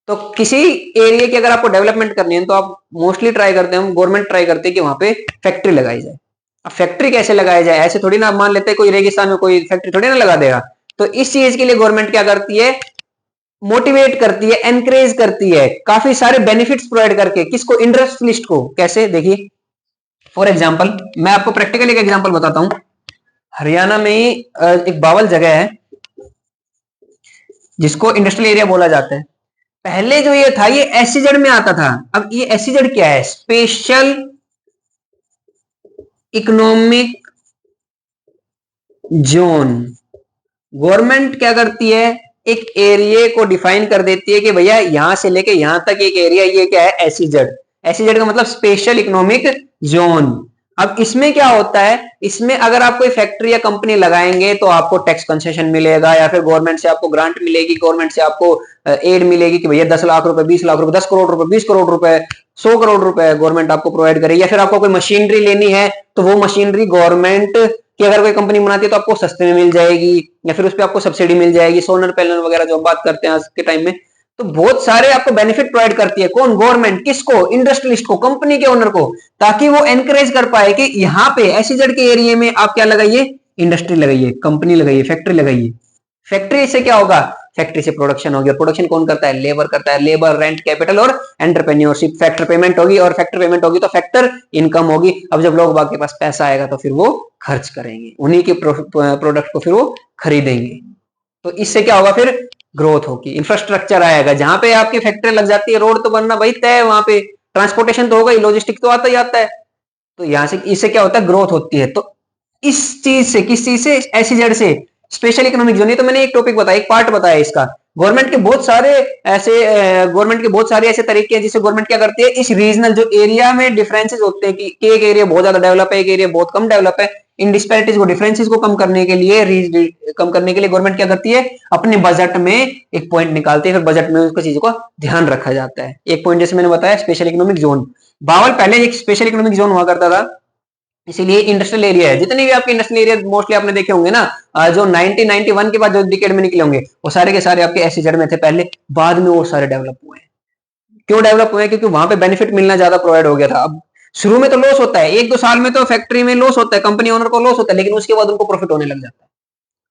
तो किसी एरिया की अगर आपको डेवलपमेंट करनी है तो आप मोस्टली ट्राई करते हैं, गवर्नमेंट ट्राई करते हैं कि वहां पे फैक्ट्री लगाई जाए। अब फैक्ट्री कैसे लगाई जाए, ऐसे थोड़ी ना मान लेते हैं कोई रेगिस्तान में कोई फैक्ट्री थोड़ी ना लगा देगा। तो इस चीज के लिए गवर्नमेंट क्या करती है, मोटिवेट करती है, एनकरेज करती है, काफी सारे बेनिफिट्स प्रोवाइड करके, किसको, इंडस्ट्रियलिस्ट को। कैसे, देखिए फॉर एग्जाम्पल मैं आपको प्रैक्टिकल एक एग्जाम्पल बताता हूं। हरियाणा में एक बावल जगह है जिसको इंडस्ट्रियल एरिया बोला जाता है। पहले जो ये था ये एसईजेड में आता था। अब ये एसईजेड क्या है, स्पेशल इकोनॉमिक जोन। गवर्नमेंट क्या करती है, एक एरिया को डिफाइन कर देती है कि भैया यहां से लेके यहां तक एक एरिया, ये क्या है, एसईजेड। एसईजेड का मतलब स्पेशल इकोनॉमिक जोन। अब इसमें क्या होता है, इसमें अगर आप कोई फैक्ट्री या कंपनी लगाएंगे तो आपको टैक्स कंसेशन मिलेगा, या फिर गवर्नमेंट से आपको ग्रांट मिलेगी, गवर्नमेंट से आपको एड मिलेगी कि भैया 10 लाख रुपए, 20 लाख रुपए, 10 करोड़ रुपए, 20 करोड़ रुपए, 100 करोड़ रुपए गवर्नमेंट आपको प्रोवाइड करेगी। या फिर आपको कोई मशीनरी लेनी है तो वो मशीनरी गवर्नमेंट की अगर कोई कंपनी बनाती है तो आपको सस्ते में मिल जाएगी, या फिर उस पर आपको सब्सिडी मिल जाएगी, सोलर पैनल वगैरह जो हम बात करते हैं आज के टाइम में। तो बहुत सारे आपको बेनिफिट प्रोवाइड करती है कौन, गवर्नमेंट। किसको, इंडस्ट्रियलिस्ट को, कंपनी के ओनर को, ताकि वो एनकरेज कर पाए कि यहाँ पे एसईजेड के एरिया में आप क्या लगाइए, इंडस्ट्री लगाइए, कंपनी लगाइए, फैक्ट्री लगाइए। फैक्ट्री से क्या होगा, फैक्ट्री से प्रोडक्शन होगी, और प्रोडक्शन कौन करता है, लेबर करता है। लेबर, रेंट, कैपिटल और एंटरप्रेन्योरशिप, फैक्टर पेमेंट होगी, और फैक्टर पेमेंट होगी तो फैक्टर इनकम होगी। अब जब लोग बाग के पास पैसा आएगा तो फिर वो खर्च करेंगे, उन्हीं के प्रोडक्ट को फिर वो खरीदेंगे। तो इससे क्या होगा, फिर ग्रोथ होगी, इंफ्रास्ट्रक्चर आएगा। जहां पे आपकी फैक्ट्री लग जाती है, रोड तो बनना भाई तय है, वहां पे ट्रांसपोर्टेशन तो होगा ही, लॉजिस्टिक तो आता ही आता है। तो यहां से इससे क्या होता है, ग्रोथ होती है। तो इस चीज से, किस चीज से, एसईजेड से, स्पेशल इकोनॉमिक जोन। ये तो मैंने एक टॉपिक बताया, एक पार्ट बताया इसका। गवर्नमेंट के बहुत सारे ऐसे गवर्नमेंट के बहुत सारे ऐसे तरीके हैं जिससे गवर्नमेंट क्या करती है, इस रीजनल जो एरिया में डिफरेंसेस होते हैं कि एक एरिया बहुत ज्यादा डेवलप है, एक एरिया बहुत कम डेवलप है, इन डिस्पैरिटीज को, डिफरेंसेस को कम करने के लिए, कम करने के लिए गवर्नमेंट क्या करती है, अपने बजट में एक पॉइंट निकालती है, फिर बजट में उसको चीजों का ध्यान रखा जाता है। एक पॉइंट जैसे मैंने बताया स्पेशल इकोनॉमिक जोन, बावल पहले एक स्पेशल इकोनॉमिक जोन हुआ करता था, इसीलिए इंडस्ट्रियल एरिया है। जितने भी आपके इंडस्ट्रियल एरिया मोस्टली आपने देखे होंगे ना, जो 1991 के बाद जो डिकेड में निकले होंगे, वो सारे के सारे आपके एसईजेड में थे पहले, बाद में वो सारे डेवलप हुए हैं। क्यों डेवलप हुए हैं, क्योंकि वहां पे बेनिफिट मिलना ज्यादा प्रोवाइड हो गया था। अब शुरू में तो लॉस होता है, 1-2 साल में तो फैक्ट्री में लॉस होता है, कंपनी ओनर को लॉस होता है, लेकिन उसके बाद उनको प्रॉफिट होने लग जाता है।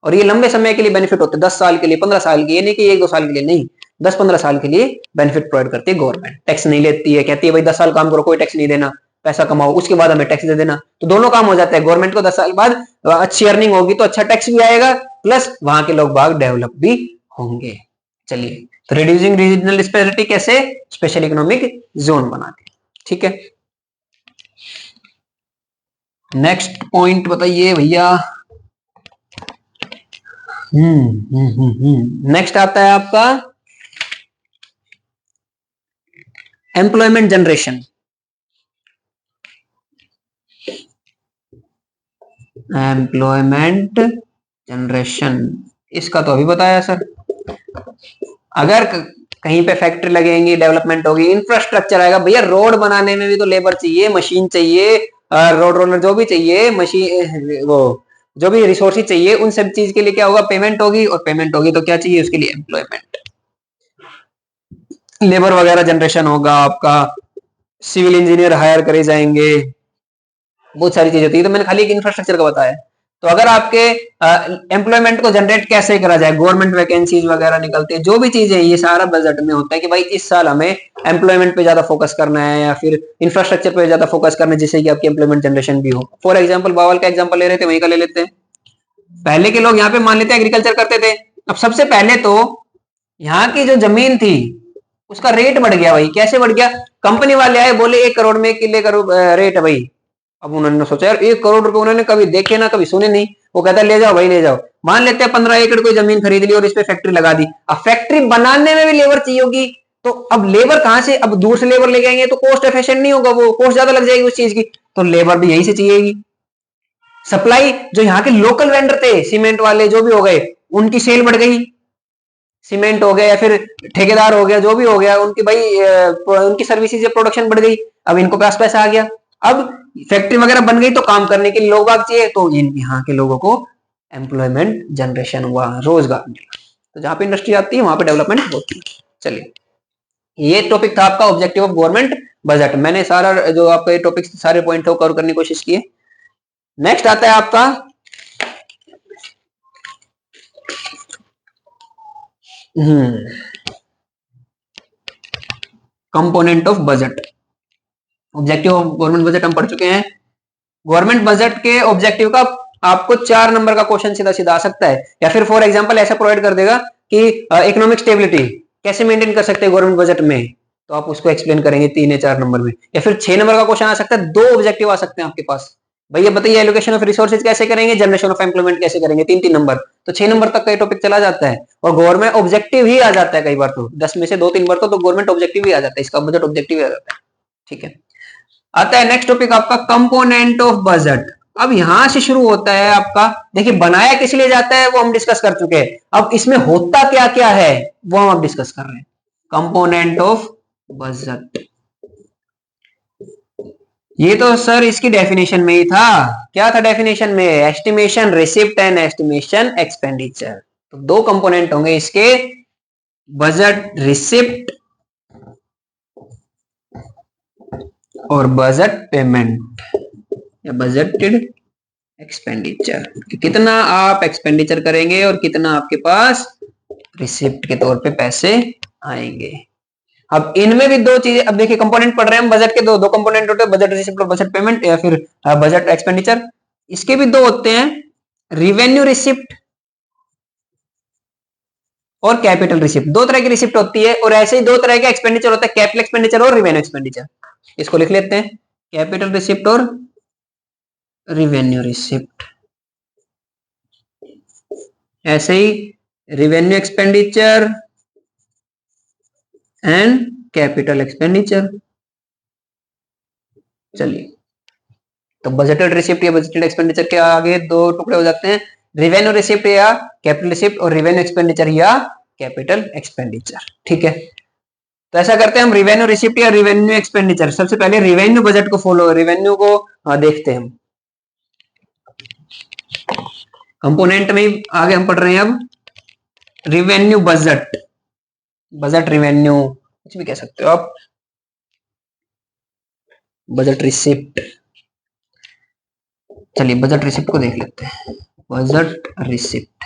और ये लंबे समय के लिए बेनिफिट होते हैं, 10 साल के लिए, 15 साल के, ये नहीं कि 1-2 साल के लिए, नहीं, 10-15 साल के लिए बेनिफिट प्रोवाइड करती है गवर्नमेंट। टैक्स नहीं लेती है, कहती है भाई 10 साल काम करो, कोई टैक्स नहीं देना, पैसा कमाओ, उसके बाद हमें टैक्स दे देना। तो दोनों काम हो जाता है, गवर्नमेंट को 10 साल बाद अच्छी अर्निंग होगी तो अच्छा टैक्स भी आएगा, प्लस वहां के लोग बाग डेवलप भी होंगे। चलिए, तो रिड्यूसिंग रीजनल डिस्पैरिटी कैसे, स्पेशल इकोनॉमिक जोन बनाते हैं, ठीक है। नेक्स्ट पॉइंट बताइए भैया, नेक्स्ट आता है आपका एम्प्लॉयमेंट जनरेशन। एम्प्लॉयमेंट जनरेशन इसका तो अभी बताया सर। अगर कहीं पे फैक्ट्री लगेंगी, डेवलपमेंट होगी, इंफ्रास्ट्रक्चर आएगा, भैया रोड बनाने में भी तो लेबर चाहिए, मशीन चाहिए, रोड रोलर जो भी चाहिए, मशीन वो जो भी रिसोर्सेज चाहिए, उन सब चीज के लिए क्या होगा, पेमेंट होगी, और पेमेंट होगी तो क्या चाहिए उसके लिए, एम्प्लॉयमेंट, लेबर वगैरह जनरेशन होगा आपका, सिविल इंजीनियर हायर करे जाएंगे, बहुत सारी चीजें होती है। तो मैंने खाली एक इंफ्रास्ट्रक्चर का बताया। तो अगर आपके एम्प्लॉयमेंट को जनरेट कैसे करा जाए, गवर्नमेंट वैकेंसीज वगैरह निकलती है, जो भी चीजें, ये सारा बजट में होता है कि भाई इस साल हमें एम्प्लॉयमेंट पे ज्यादा फोकस करना है या फिर इंफ्रास्ट्रक्चर पे ज्यादा फोकस करना है, जिससे कि आपकी एम्प्लॉयमेंट जनरेशन भी हो। फॉर एग्जाम्पल बावल का एग्जाम्पल ले रहे थे, वहीं का ले लेते हैं। पहले के लोग यहाँ पे मान लेते हैं एग्रीकल्चर करते थे। अब सबसे पहले तो यहाँ की जो जमीन थी उसका रेट बढ़ गया भाई। कैसे बढ़ गया, कंपनी वाले आए, बोले 1 करोड़ में किले का रेट है भाई। अब उन्होंने सोचा यार 1 करोड़ रुपए उन्होंने कभी देखे ना, कभी सुने नहीं। वो कहता है ले जाओ भाई ले जाओ। मान लेते हैं 15 एकड़ कोई जमीन खरीद ली और इस पे फैक्ट्री लगा दी। अब फैक्ट्री बनाने में भी लेबर चाहिए होगी, तो अब लेबर कहां से, अब दूर से लेबर लेके आएंगे तो कॉस्ट एफिशिएंट नहीं होगा, वो कॉस्ट ज्यादा लग जाएगी उस चीज की, तो लेबर भी यहीं से चाहिएगी। सप्लाई, जो यहाँ के लोकल वेंडर थे, सीमेंट वाले जो भी हो गए, उनकी सेल बढ़ गई, सीमेंट हो गया या फिर ठेकेदार हो गया, जो भी हो गया, उनकी भाई उनकी सर्विसेज या प्रोडक्शन बढ़ गई। अब इनको पास पैसा आ गया, अब फैक्ट्री वगैरह बन गई तो काम करने के लिए लोग आग चाहिए, तो यहाँ के लोगों को एम्प्लॉयमेंट जनरेशन हुआ, रोजगार मिला। तो जहां पे इंडस्ट्री आती है वहां पे डेवलपमेंट होती है। चलिए, ये टॉपिक था आपका ऑब्जेक्टिव ऑफ गवर्नमेंट बजट। मैंने सारा जो आपके टॉपिक सारे पॉइंट कवर करने की कोशिश की है। नेक्स्ट आता है आपका component of budget. Objective of government budget हम पढ़ चुके हैं। गवर्नमेंट बजट के ऑब्जेक्टिव का आपको 4 नंबर का क्वेश्चन सीधा सीधा आ सकता है, या फिर फॉर एग्जांपल ऐसा प्रोवाइड कर देगा कि इकोनॉमिक स्टेबिलिटी कैसे मेंटेन कर सकते हैं गवर्नमेंट बजट में, तो आप उसको एक्सप्लेन करेंगे 3 या 4 नंबर में। या फिर 6 नंबर का क्वेश्चन आ सकता है, 2 ऑब्जेक्टिव आ सकते हैं आपके पास। भैया बताइए एलोकेशन ऑफ रिसोर्सेज कैसे करेंगे, जनरेशन ऑफ एम्प्लॉयमेंट कैसे करेंगे, 3-3 नंबर। तो 6 नंबर तक का टॉपिक चला जाता है, और गवर्नमेंट ऑब्जेक्टिव ही आ जाता है कई बार, तो 10 में से 2-3 बार तो गवर्नमेंट ऑब्जेक्टिव ही आ जाता है, इसका बजट ऑब्जेक्टिव ही आ जाता है। ठीक है, आता है नेक्स्ट टॉपिक आपका कंपोनेंट ऑफ बजट। अब यहां से शुरू होता है आपका, देखिए बनाया किस लिए जाता है वो हम डिस्कस कर चुके हैं, अब इसमें होता क्या क्या है वो हम अब डिस्कस कर रहे हैं। कंपोनेंट ऑफ बजट, ये तो सर इसकी डेफिनेशन में ही था। क्या था डेफिनेशन में, estimation receipt and estimation expenditure. तो 2 कंपोनेंट होंगे इसके, बजट रिसिप्ट और बजट पेमेंट या बजटेड एक्सपेंडिचर, कितना आप एक्सपेंडिचर करेंगे और कितना आपके पास रिसिप्ट के तौर पे पैसे आएंगे। अब इनमें भी 2 चीजें, अब देखिए कंपोनेंट पढ़ रहे हैं हम बजट के, दो कंपोनेंट होते हैं, बजट रिसिप्ट और बजट पेमेंट या फिर बजट एक्सपेंडिचर। इसके भी 2 होते हैं, रिवेन्यू रिसिप्ट और कैपिटल रिसिप्ट। 2 तरह की रिसिप्ट होती है, और ऐसे ही 2 तरह का एक्सपेंडिचर होता है, कैपिटल एक्सपेंडिचर और रिवेन्यू एक्सपेंडिचर। इसको लिख लेते हैं, कैपिटल रिसिप्ट और रिवेन्यू रिसिप्ट। ऐसे ही revenue expenditure and capital expenditure. चलिए, तो बजटेड रिसिप्ट या बजटेड एक्सपेंडिचर के आगे 2 टुकड़े हो जाते हैं, रिवेन्यू रिसिप्ट या कैपिटल रिसिप्ट, और रिवेन्यू एक्सपेंडिचर या कैपिटल एक्सपेंडिचर। ठीक है, तो ऐसा करते हैं हम, रिवेन्यू रिसिप्ट या रिवेन्यू एक्सपेंडिचर। सबसे पहले रिवेन्यू बजट को रिवेन्यू को देखते हैं हम। कंपोनेंट में आगे हम पढ़ रहे हैं अब रिवेन्यू बजट, बजट रिवेन्यू कुछ भी कह सकते हो आप, बजट रिसिप्ट। चलिए बजट रिसिप्ट को देख लेते हैं, बजट रिसिप्ट।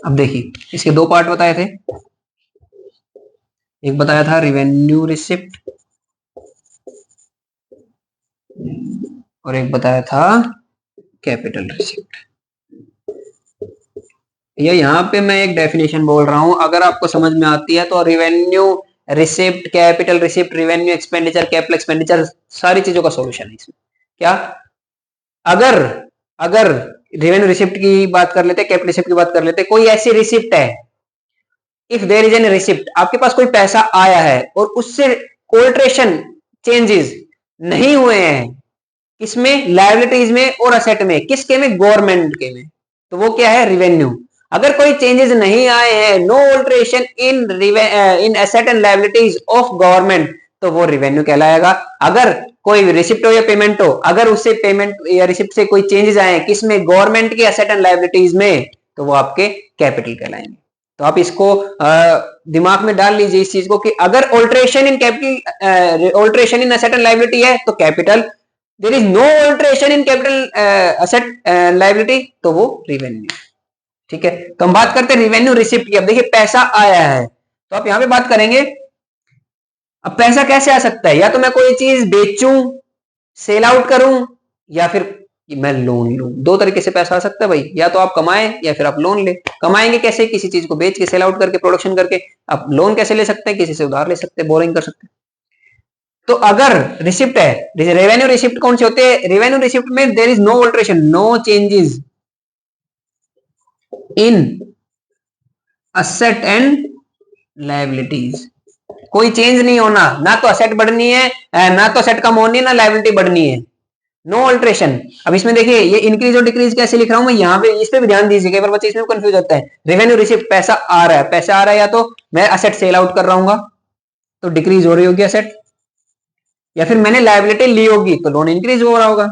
अब देखिए इसके 2 पार्ट बताए थे, एक बताया था रिवेन्यू रिसिप्ट और एक बताया था कैपिटल रिसिप्ट। ये यहाँ पे मैं एक डेफिनेशन बोल रहा हूं, अगर आपको समझ में आती है तो revenue receipt, capital receipt, revenue expenditure, capital expenditure, सारी चीजों का सॉल्यूशन है इसमें। क्या, अगर अगर रेवेन्यू रिसिप्ट की बात कर लेते हैं, कैपिटल रिसिप्ट की बात कर लेते हैं। कोई ऐसी रिसिप्ट है, if there is an receipt, आपके पास कोई पैसा आया है और उससे ऑल्ट्रेशन चेंजेस नहीं हुए हैं, किसमें? लायबिलिटीज में और असेट में। किसके में? गवर्नमेंट के में। तो वो क्या है? रिवेन्यू। अगर कोई चेंजेस नहीं आए हैं, no alteration in asset and liabilities of government, तो वो रिवेन्यू कहलाएगा। अगर कोई रिसिप्ट हो या पेमेंट हो, अगर उससे पेमेंट या रिसिप्ट से कोई चेंजेस आए हैं, किसमें? गवर्नमेंट के एसेट एंड लायबिलिटीज में, तो वो आपके कैपिटल कहलाएंगे। तो आप इसको दिमाग में डाल लीजिए इस चीज को कि अगर alteration in capital, alteration in asset and liability है तो capital, there is no alteration in capital asset liability, तो वो रिवेन्यू। ठीक है, तो हम बात करते हैं रिवेन्यू रिसिप्ट की। अब देखिए पैसा आया है, तो आप यहां पे बात करेंगे। अब पैसा कैसे आ सकता है? या तो मैं कोई चीज बेचूं, सेल आउट करूं, या फिर मैं लोन लूं। दो तरीके से पैसा आ सकता है भाई, या तो आप कमाएं या फिर आप लोन ले। कमाएंगे कैसे? किसी चीज को बेच के, सेल आउट करके, प्रोडक्शन करके। आप लोन कैसे ले सकते हैं? किसी से उधार ले सकते हैं, बोरिंग कर सकते हैं। तो अगर रिसिप्ट है, रेवेन्यू रिसिप्ट कौन से होते हैं? रेवेन्यू रिसिप्ट में there is no alteration, no changes in asset and liabilities. कोई चेंज नहीं होना, ना तो असेट बढ़नी है, ना तो असेट कम होनी है, ना लायबिलिटी बढ़नी है। No alteration. अब इसमें देखिए ये इंक्रीज और डिक्रीज कैसे लिख रहा हूं मैं यहाँ पे, इस पे भी ध्यान दीजिए, कई बार बच्चे इसमें कंफ्यूज होता है। रेवेन्यू रिसिप्ट, पैसा आ रहा है, पैसा आ रहा है, या तो मैं असेट सेल आउट कर रहा हूँ तो डिक्रीज हो रही होगी असेट, या फिर मैंने लायबिलिटी ली होगी तो लोन इंक्रीज हो रहा होगा।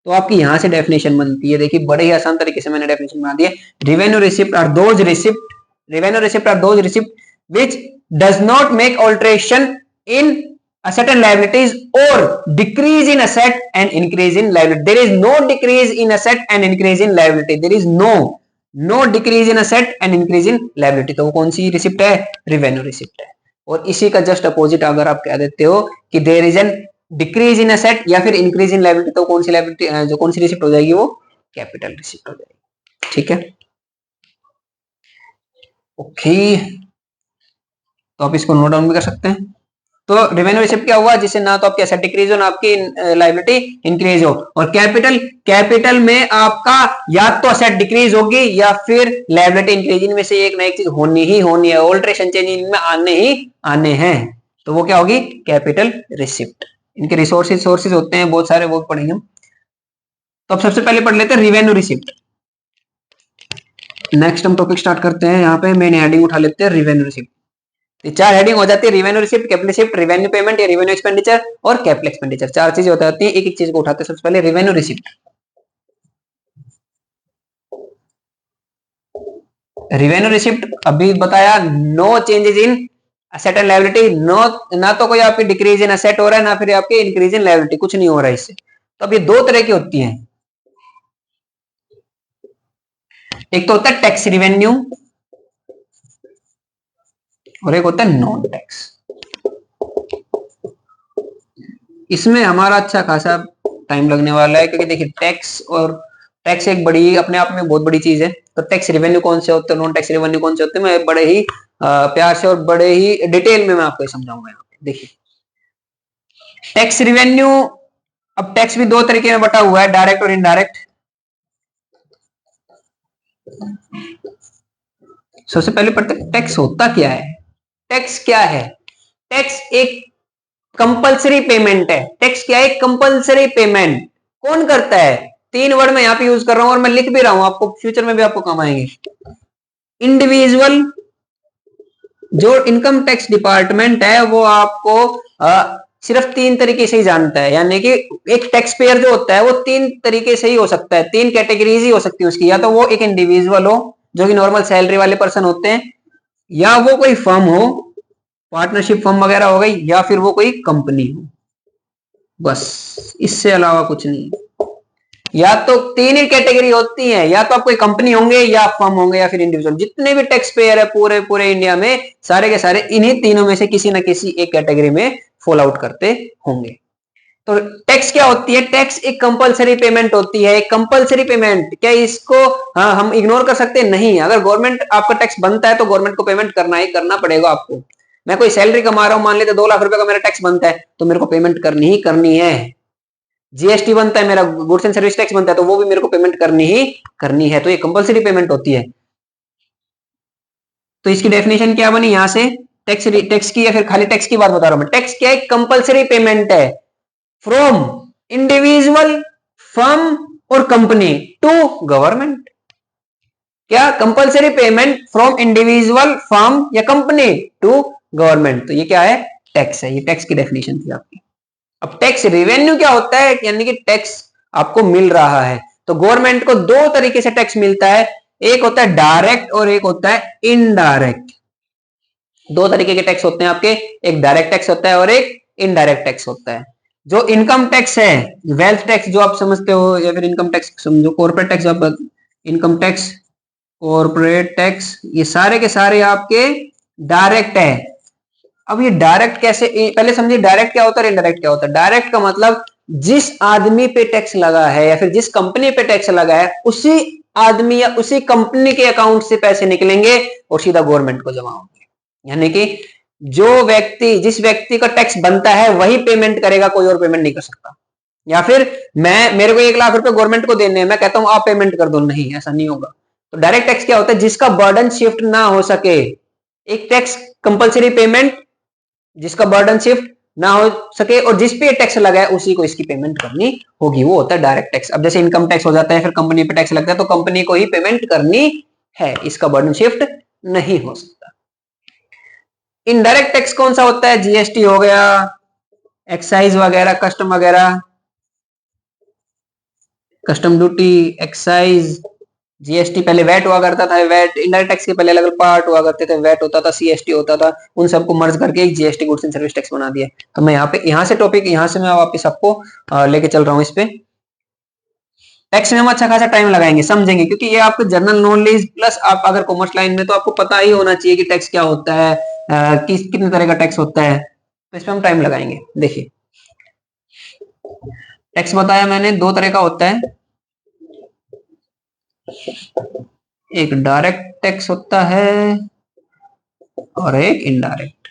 तो आपकी यहां से डेफिनेशन बनती है। देखिए बड़े ही आसान तरीके से मैंने डेफिनेशन बना दी है। Revenue receipt are those receipt, revenue receipt are those receipt which does not make alteration in asset and liabilities or decrease in asset and increase in liability. There is no decrease in asset and increase in liability. There is no decrease in asset and increase in liability. तो वो कौन सी receipt है? Revenue receipt है। और इसी का just opposite अगर आप कह देते हो कि there is an decrease in asset या फिर इंक्रीज इन लायबिलिटी, तो कौन सी लायबिलिटी, जो कौन सी रिसिप्ट हो जाएगी? वो कैपिटल रिसिप्ट हो जाएगी। ठीक है, ओके, तो आप इसको नोट डाउन भी कर सकते हैं। तो रेवेन्यू रिसिप्ट क्या हुआ? जिससे ना तो आपकी एसेट डिक्रीज हो, ना आपकी लायबिलिटी इंक्रीज हो। और कैपिटल, कैपिटल में आपका या तो एसेट डिक्रीज होगी या फिर लायबिलिटी इंक्रीज, इनमें से एक ना एक चीज होनी ही होनी है, ऑल्ट्रेशन चेंज इनमें आने ही आने हैं। तो वो क्या होगी? Capital receipt. इनके रिसोर्सेज सोर्सेज होते हैं बहुत सारे, वो पढ़ेंगे हम। तो अब सबसे पहले पढ़ लेते हैं रेवेन्यू रिसिप्ट। नेक्स्ट हम टॉपिक स्टार्ट करते हैं। यहाँ पे मेन हेडिंग उठा लेते हैं रेवेन्यू रिसिप्ट। चार हेडिंग हो जाती है, revenue receipt, capital receipt, revenue payment या रेवेन्यू एक्सपेंडिचर और कैपिटल एक्सपेंडिचर। चार चीजें हो जाती हैं, एक एक चीज को उठाते हैं। सबसे पहले रेवेन्यू रिसिप्ट। रेवेन्यू रिसिप्ट अभी बताया, no changes in asset and liability, no, ना तो कोई आपकी डिक्रीज इन असेट हो रहा है, ना फिर आपकी इंक्रीज इन लायबिलिटी, कुछ नहीं हो रहा है इससे। तो अब ये दो तरह की होती हैं, एक तो होता है टैक्स रिवेन्यू और एक होता है नॉन टैक्स। इसमें हमारा अच्छा खासा टाइम लगने वाला है, क्योंकि देखिए टैक्स और टैक्स एक बड़ी, अपने आप में बहुत बड़ी चीज है। तो टैक्स रिवेन्यू कौन से होते हैं, नॉन टैक्स रिवेन्यू कौन से होते हैं, मैं बड़े ही प्यार से और बड़े ही डिटेल में मैं आपको समझाऊंगा यहाँ पे। देखिए टैक्स रिवेन्यू, अब टैक्स भी दो तरीके में बटा हुआ है, डायरेक्ट और इनडायरेक्ट। सबसे पहले पढ़ते हैं टैक्स होता क्या है। टैक्स क्या है? टैक्स एक कंपलसरी पेमेंट है। टैक्स क्या है? Compulsory payment. कौन करता है? तीन वर्ड में यहां पे यूज कर रहा हूं और मैं लिख भी रहा हूं, आपको फ्यूचर में भी आपको काम आएंगे। इंडिविजुअल, जो इनकम टैक्स डिपार्टमेंट है वो आपको सिर्फ तीन तरीके से ही जानता है। यानी कि एक टैक्स पेयर जो होता है वो तीन तरीके से ही हो सकता है, तीन कैटेगरीज ही हो सकती है उसकी। या तो वो एक इंडिविजुअल हो जो कि नॉर्मल सैलरी वाले पर्सन होते हैं, या वो कोई फर्म हो, पार्टनरशिप फर्म वगैरह हो गई, या फिर वो कोई कंपनी हो। बस इससे अलावा कुछ नहीं। या तो तीन ही कैटेगरी होती है, या तो आप कोई कंपनी होंगे, या फर्म होंगे, या फिर इंडिविजुअल। जितने भी टैक्स पेयर है पूरे पूरे इंडिया में, सारे के सारे इन्हीं तीनों में से किसी ना किसी एक कैटेगरी में फॉल आउट करते होंगे। तो टैक्स क्या होती है? टैक्स एक कंपलसरी पेमेंट होती है। एक कंपलसरी पेमेंट, क्या इसको हम इग्नोर कर सकते हैं? नहीं। अगर गवर्नमेंट आपका टैक्स बनता है तो गवर्नमेंट को पेमेंट करना ही करना पड़ेगा आपको। मैं कोई सैलरी कमा रहा हूं, मान लेते 2 लाख रुपए का मेरा टैक्स बनता है, तो मेरे को पेमेंट करनी ही करनी है। जीएसटी बनता है, मेरा गुड्स एंड सर्विस टैक्स बनता है, तो वो भी मेरे को पेमेंट करनी है, तो ये कंपलसरी पेमेंट होती है। तो इसकी डेफिनेशन क्या बनी यहां से, टैक्स की या फिर खाली टैक्स की बात बता रहा हूं मैं। टैक्स क्या है, कंपलसरी पेमेंट है फ्रॉम इंडिविजुअल, फर्म और कंपनी टू गवर्नमेंट। क्या, compulsory payment from individual, firm या कंपनी टू गवर्नमेंट, तो ये क्या है, टैक्स है। ये टैक्स की डेफिनेशन थी आपकी। अब टैक्स रेवेन्यू क्या होता है, यानी कि टैक्स आपको मिल रहा है। तो गवर्नमेंट को दो तरीके से टैक्स मिलता है, एक होता है डायरेक्ट और एक होता है इनडायरेक्ट। दो तरीके के टैक्स होते हैं आपके, एक डायरेक्ट टैक्स होता है और एक इनडायरेक्ट टैक्स होता है। जो इनकम टैक्स है, वेल्थ टैक्स जो आप समझते हो, या फिर इनकम टैक्स समझो, कॉर्पोरेट टैक्स, आप इनकम टैक्स, कॉर्पोरेट टैक्स, ये सारे के सारे आपके डायरेक्ट है। अब ये डायरेक्ट कैसे, पहले समझिए डायरेक्ट क्या होता है, इनडायरेक्ट क्या होता है। डायरेक्ट का मतलब जिस आदमी पे टैक्स लगा है या फिर जिस कंपनी पे टैक्स लगा है, उसी आदमी या उसी कंपनी के अकाउंट से पैसे निकलेंगे और सीधा गवर्नमेंट को जमा होंगे। यानी कि जो व्यक्ति, जिस व्यक्ति का टैक्स बनता है वही पेमेंट करेगा, कोई और पेमेंट नहीं कर सकता। या फिर मेरे को 1 लाख रुपए गवर्नमेंट को देने हैं, मैं कहता हूं आप पेमेंट कर दो, नहीं, ऐसा नहीं होगा। तो डायरेक्ट टैक्स क्या होता है, जिसका बर्डन शिफ्ट ना हो सके। एक टैक्स कंपलसरी पेमेंट, जिसका बर्डन शिफ्ट ना हो सके और जिस पे टैक्स लगा है उसी को इसकी पेमेंट करनी होगी, वो होता है डायरेक्ट टैक्स। अब जैसे इनकम टैक्स हो जाता है, फिर कंपनी पे टैक्स लगता है, तो कंपनी को ही पेमेंट करनी है, इसका बर्डन शिफ्ट नहीं हो सकता। इनडायरेक्ट टैक्स कौन सा होता है, जीएसटी हो गया, एक्साइज वगैरह, कस्टम वगैरह, कस्टम ड्यूटी, एक्साइज, जीएसटी, पहले वैट हुआ करता था, वैट इनडायरेक्ट टैक्स के पहले अलग अलग पार्ट हुआ करते थे, वैट होता था, सीएसटी होता था, उन सबको मर्ज करके एक GST, goods and service tax बना दिया। तो मैं यहाँ से टॉपिक, यहाँ से मैं वापस आपको लेके चल रहा हूँ इस पे। टैक्स में हम अच्छा खासा टाइम लगाएंगे, समझेंगे, क्योंकि ये आपको जनरल नॉलेज प्लस आप अगर कॉमर्स लाइन में, तो आपको पता ही होना चाहिए कि टैक्स क्या होता है, कितने तरह का टैक्स होता है, तो इस पे हम टाइम लगाएंगे। देखिए, टैक्स बताया मैंने दो तरह का होता है, एक डायरेक्ट टैक्स होता है और एक इनडायरेक्ट।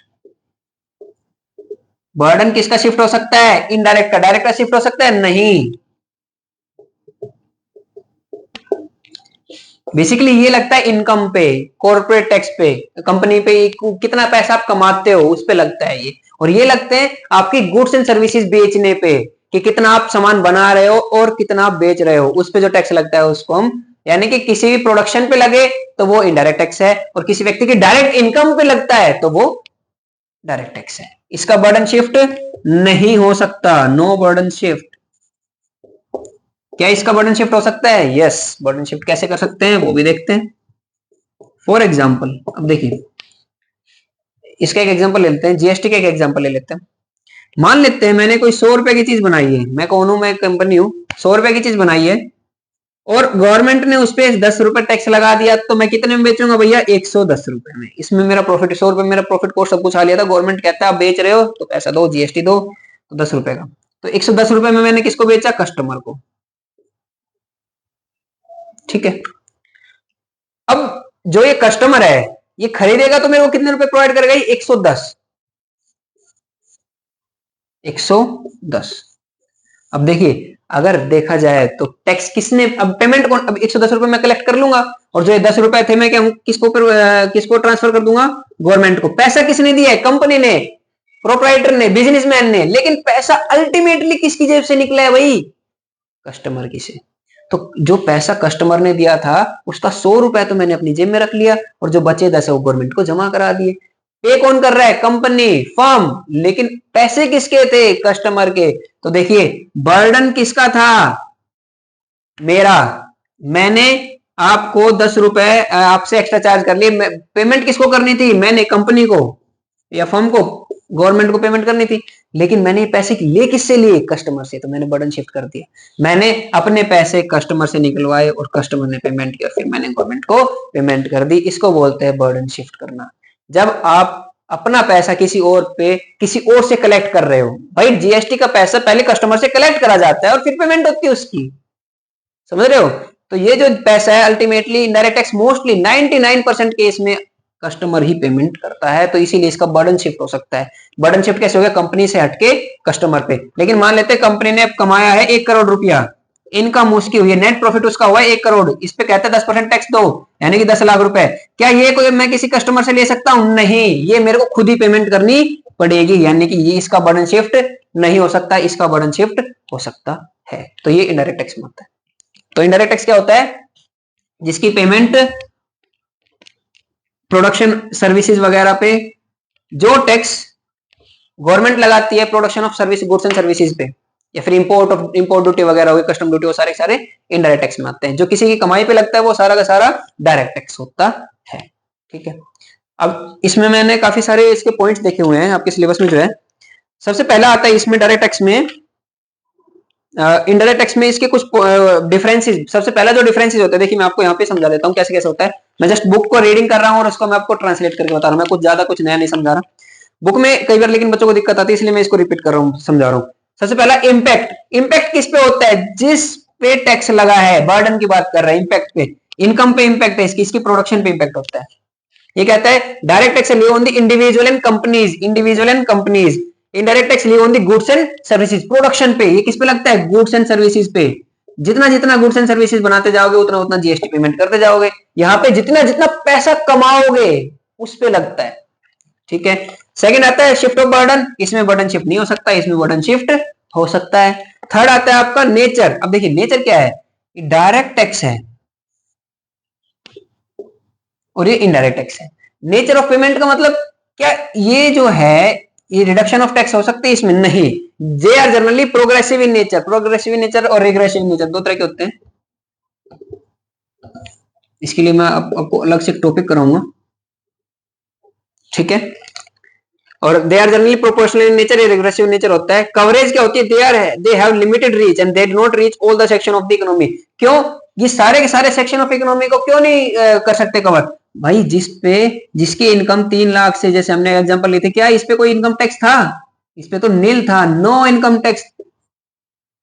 बर्डन किसका शिफ्ट हो सकता है, इनडायरेक्ट का। डायरेक्ट का शिफ्ट हो सकता है, नहीं। बेसिकली ये लगता है इनकम पे, कॉर्पोरेट टैक्स पे, कंपनी पे कितना पैसा आप कमाते हो उस पे लगता है ये। और ये लगते हैं आपकी गुड्स एंड सर्विसेज बेचने पे, कि कितना आप सामान बना रहे हो और कितना आप बेच रहे हो, उस पे जो टैक्स लगता है उसको हम, यानी कि किसी भी प्रोडक्शन पे लगे तो वो इनडायरेक्ट टैक्स है, और किसी व्यक्ति की डायरेक्ट इनकम पे लगता है तो वो डायरेक्ट टैक्स है। इसका बर्डन शिफ्ट नहीं हो सकता, नो बर्डन शिफ्ट। क्या इसका बर्डन शिफ्ट हो सकता है, यस। बर्डन शिफ्ट कैसे कर सकते हैं वो भी देखते हैं। फॉर एग्जाम्पल, अब देखिए, इसका एक एग्जाम्पल ले लेते हैं, जीएसटी का एक एग्जाम्पल ले लेते हैं। मान लेते हैं मैंने कोई 100 रुपए की चीज बनाई है, मैं कौन हूं, मैं कंपनी हूं, 100 रुपए की चीज बनाई है और गवर्नमेंट ने उस पर 10 रुपए टैक्स लगा दिया, तो मैं कितने में बेचूंगा भैया, 110 रुपए में। इसमें मेरा प्रॉफिट 100 रुपए, मेरा प्रॉफिट कोस्ट सब कुछ आ लिया था। गवर्नमेंट कहता है आप बेच रहे हो तो पैसा दो, जीएसटी दो, तो 10 रुपए का। तो 110 रुपए में मैंने किसको बेचा, कस्टमर को, ठीक है। अब जो ये कस्टमर है, ये खरीदेगा तो मेरे को कितने रुपए प्रोवाइड करेगा, 110, 110। अब देखिए, अगर देखा जाए तो टैक्स किसने, अब पेमेंट कौन, अब 110 रुपए मैं कलेक्ट कर लूंगा, और जो ये 10 रुपए थे मैं क्या किसको ट्रांसफर कर दूंगा, गवर्नमेंट को। पैसा किसने दिया है, कंपनी ने, प्रोप्राइटर ने, बिजनेसमैन ने, लेकिन पैसा अल्टीमेटली किसकी जेब से निकला है भाई, कस्टमर की से। तो जो पैसा कस्टमर ने दिया था उसका 100 रुपए तो मैंने अपनी जेब में रख लिया, और जो बचे 10 है वो गवर्नमेंट को जमा करा दिए। पे कौन कर रहा है, कंपनी, फर्म, लेकिन पैसे किसके थे, कस्टमर के। तो देखिए, बर्डन किसका था, मेरा। मैंने आपको 10 रुपए आपसे एक्स्ट्रा चार्ज कर लिए, पेमेंट किसको करनी थी, मैंने कंपनी को या फर्म को, गवर्नमेंट को पेमेंट करनी थी। लेकिन मैंने पैसे ले किससे लिए, कस्टमर से, तो मैंने बर्डन शिफ्ट कर दिया। मैंने अपने पैसे कस्टमर से निकलवाए और कस्टमर ने पेमेंट किया, फिर मैंने गवर्नमेंट को पेमेंट कर दी। इसको बोलते हैं बर्डन शिफ्ट करना। जब आप अपना पैसा किसी और से कलेक्ट कर रहे हो, भाई जीएसटी का पैसा पहले कस्टमर से कलेक्ट करा जाता है और फिर पेमेंट होती है उसकी, समझ रहे हो। तो ये जो पैसा है ultimately indirect tax mostly 99% case में कस्टमर ही पेमेंट करता है, तो इसीलिए इसका बर्डन शिफ्ट हो सकता है। बर्डन शिफ्ट कैसे हो गया? कंपनी से हटके कस्टमर पे। लेकिन मान लेते हैं कंपनी ने कमाया है 1 करोड़ रुपया, इनकम उसकी हुई है, नेट प्रॉफिट उसका हुआ है 1 करोड़, इस पे कहते हैं 10% टैक्स दो, यानी कि 10 लाख रुपए। क्या ये कोई मैं किसी कस्टमर से ले सकता हूं? नहीं, ये मेरे को खुद ही पेमेंट करनी पड़ेगी, यानी कि ये इसका बर्डन शिफ्ट नहीं हो सकता, इसका बर्डन शिफ्ट हो सकता है। तो ये इनडायरेक्ट टैक्स में होता है। तो इनडायरेक्ट टैक्स क्या होता है? जिसकी पेमेंट प्रोडक्शन सर्विसेज वगैरह पे, जो टैक्स गवर्नमेंट लगाती है production of service, goods and services पे, या फिर इंपोर्ट ड्यूटी वगैरह हो गई, कस्टम ड्यूटी, वो सारे सारे इनडायरेक्ट टैक्स में आते हैं। जो किसी की कमाई पे लगता है वो सारा का सारा डायरेक्ट टैक्स होता है। ठीक है, अब इसमें मैंने काफी सारे इसके पॉइंट्स देखे हुए हैं आपके सिलेबस में जो है। सबसे पहला आता है इसमें डायरेक्ट टैक्स में, इनडायरेक्ट टैक्स में इसके कुछ डिफरेंसेस। सबसे पहला जो डिफरेंसेस होता है, देखिए मैं आपको यहाँ पे समझा देता हूँ कैसे कैसे होता है। मैं जस्ट बुक को रीडिंग कर रहा हूँ और उसको मैं आपको ट्रांसलेट करके बता रहा हूँ, मैं कुछ ज्यादा कुछ नया नहीं समझा रहा। बुक में कई बार लेकिन बच्चों को दिक्कत आती है, इसलिए मैं इसको रिपीट कर रहा हूँ, समझा रहा हूँ। सबसे पहला इम्पैक्ट। इम्पैक्ट किस पे होता है? जिस पे टैक्स लगा है, बर्डन की बात कर रहे हैं, इम्पैक्ट पे, इनकम पे इम्पैक्ट है, इसकी प्रोडक्शन पे इम्पैक्ट होता है। ये कहता है direct tax Leo on the individual and companies, individual and companies. Indirect tax Leo on the goods and services, production पे। ये किस पे लगता है? गुड्स एंड सर्विसेज पे। जितना जितना गुड्स एंड सर्विसेज बनाते जाओगे उतना उतना जीएसटी पेमेंट करते जाओगे। यहाँ पे जितना जितना पैसा कमाओगे उस पे लगता है। ठीक है, सेकंड आता है शिफ्ट ऑफ बर्डन। इसमें बर्डन शिफ्ट नहीं हो सकता, इसमें बर्डन शिफ्ट हो सकता है। थर्ड आता है आपका नेचर। अब देखिए नेचर क्या है? डायरेक्ट टैक्स है और ये इनडायरेक्ट टैक्स है। नेचर ऑफ पेमेंट का मतलब क्या? ये जो है ये रिडक्शन ऑफ टैक्स हो सकती है, इसमें नहीं। They are generally progressive in nature. Progressive in nature और रिग्रेसिव इन नेचर दो तरह के होते हैं। इसके लिए मैं आपको अलग से टॉपिक कराऊंगा। ठीक है, और they are generally proportional in nature, ये रिग्रेसिव नेचर होता है। कवरेज क्या होती है? They have limited reach and they do not reach all the section of the economy. क्यों? ये सारे के सारे सेक्शन ऑफ इकोनॉमी को क्यों नहीं कर सकते कवर? भाई जिसकी इनकम 3 लाख से, जैसे हमने एग्जांपल लिए थे, क्या इस पे कोई इनकम टैक्स था? इस पे तो नील था, नो इनकम टैक्स।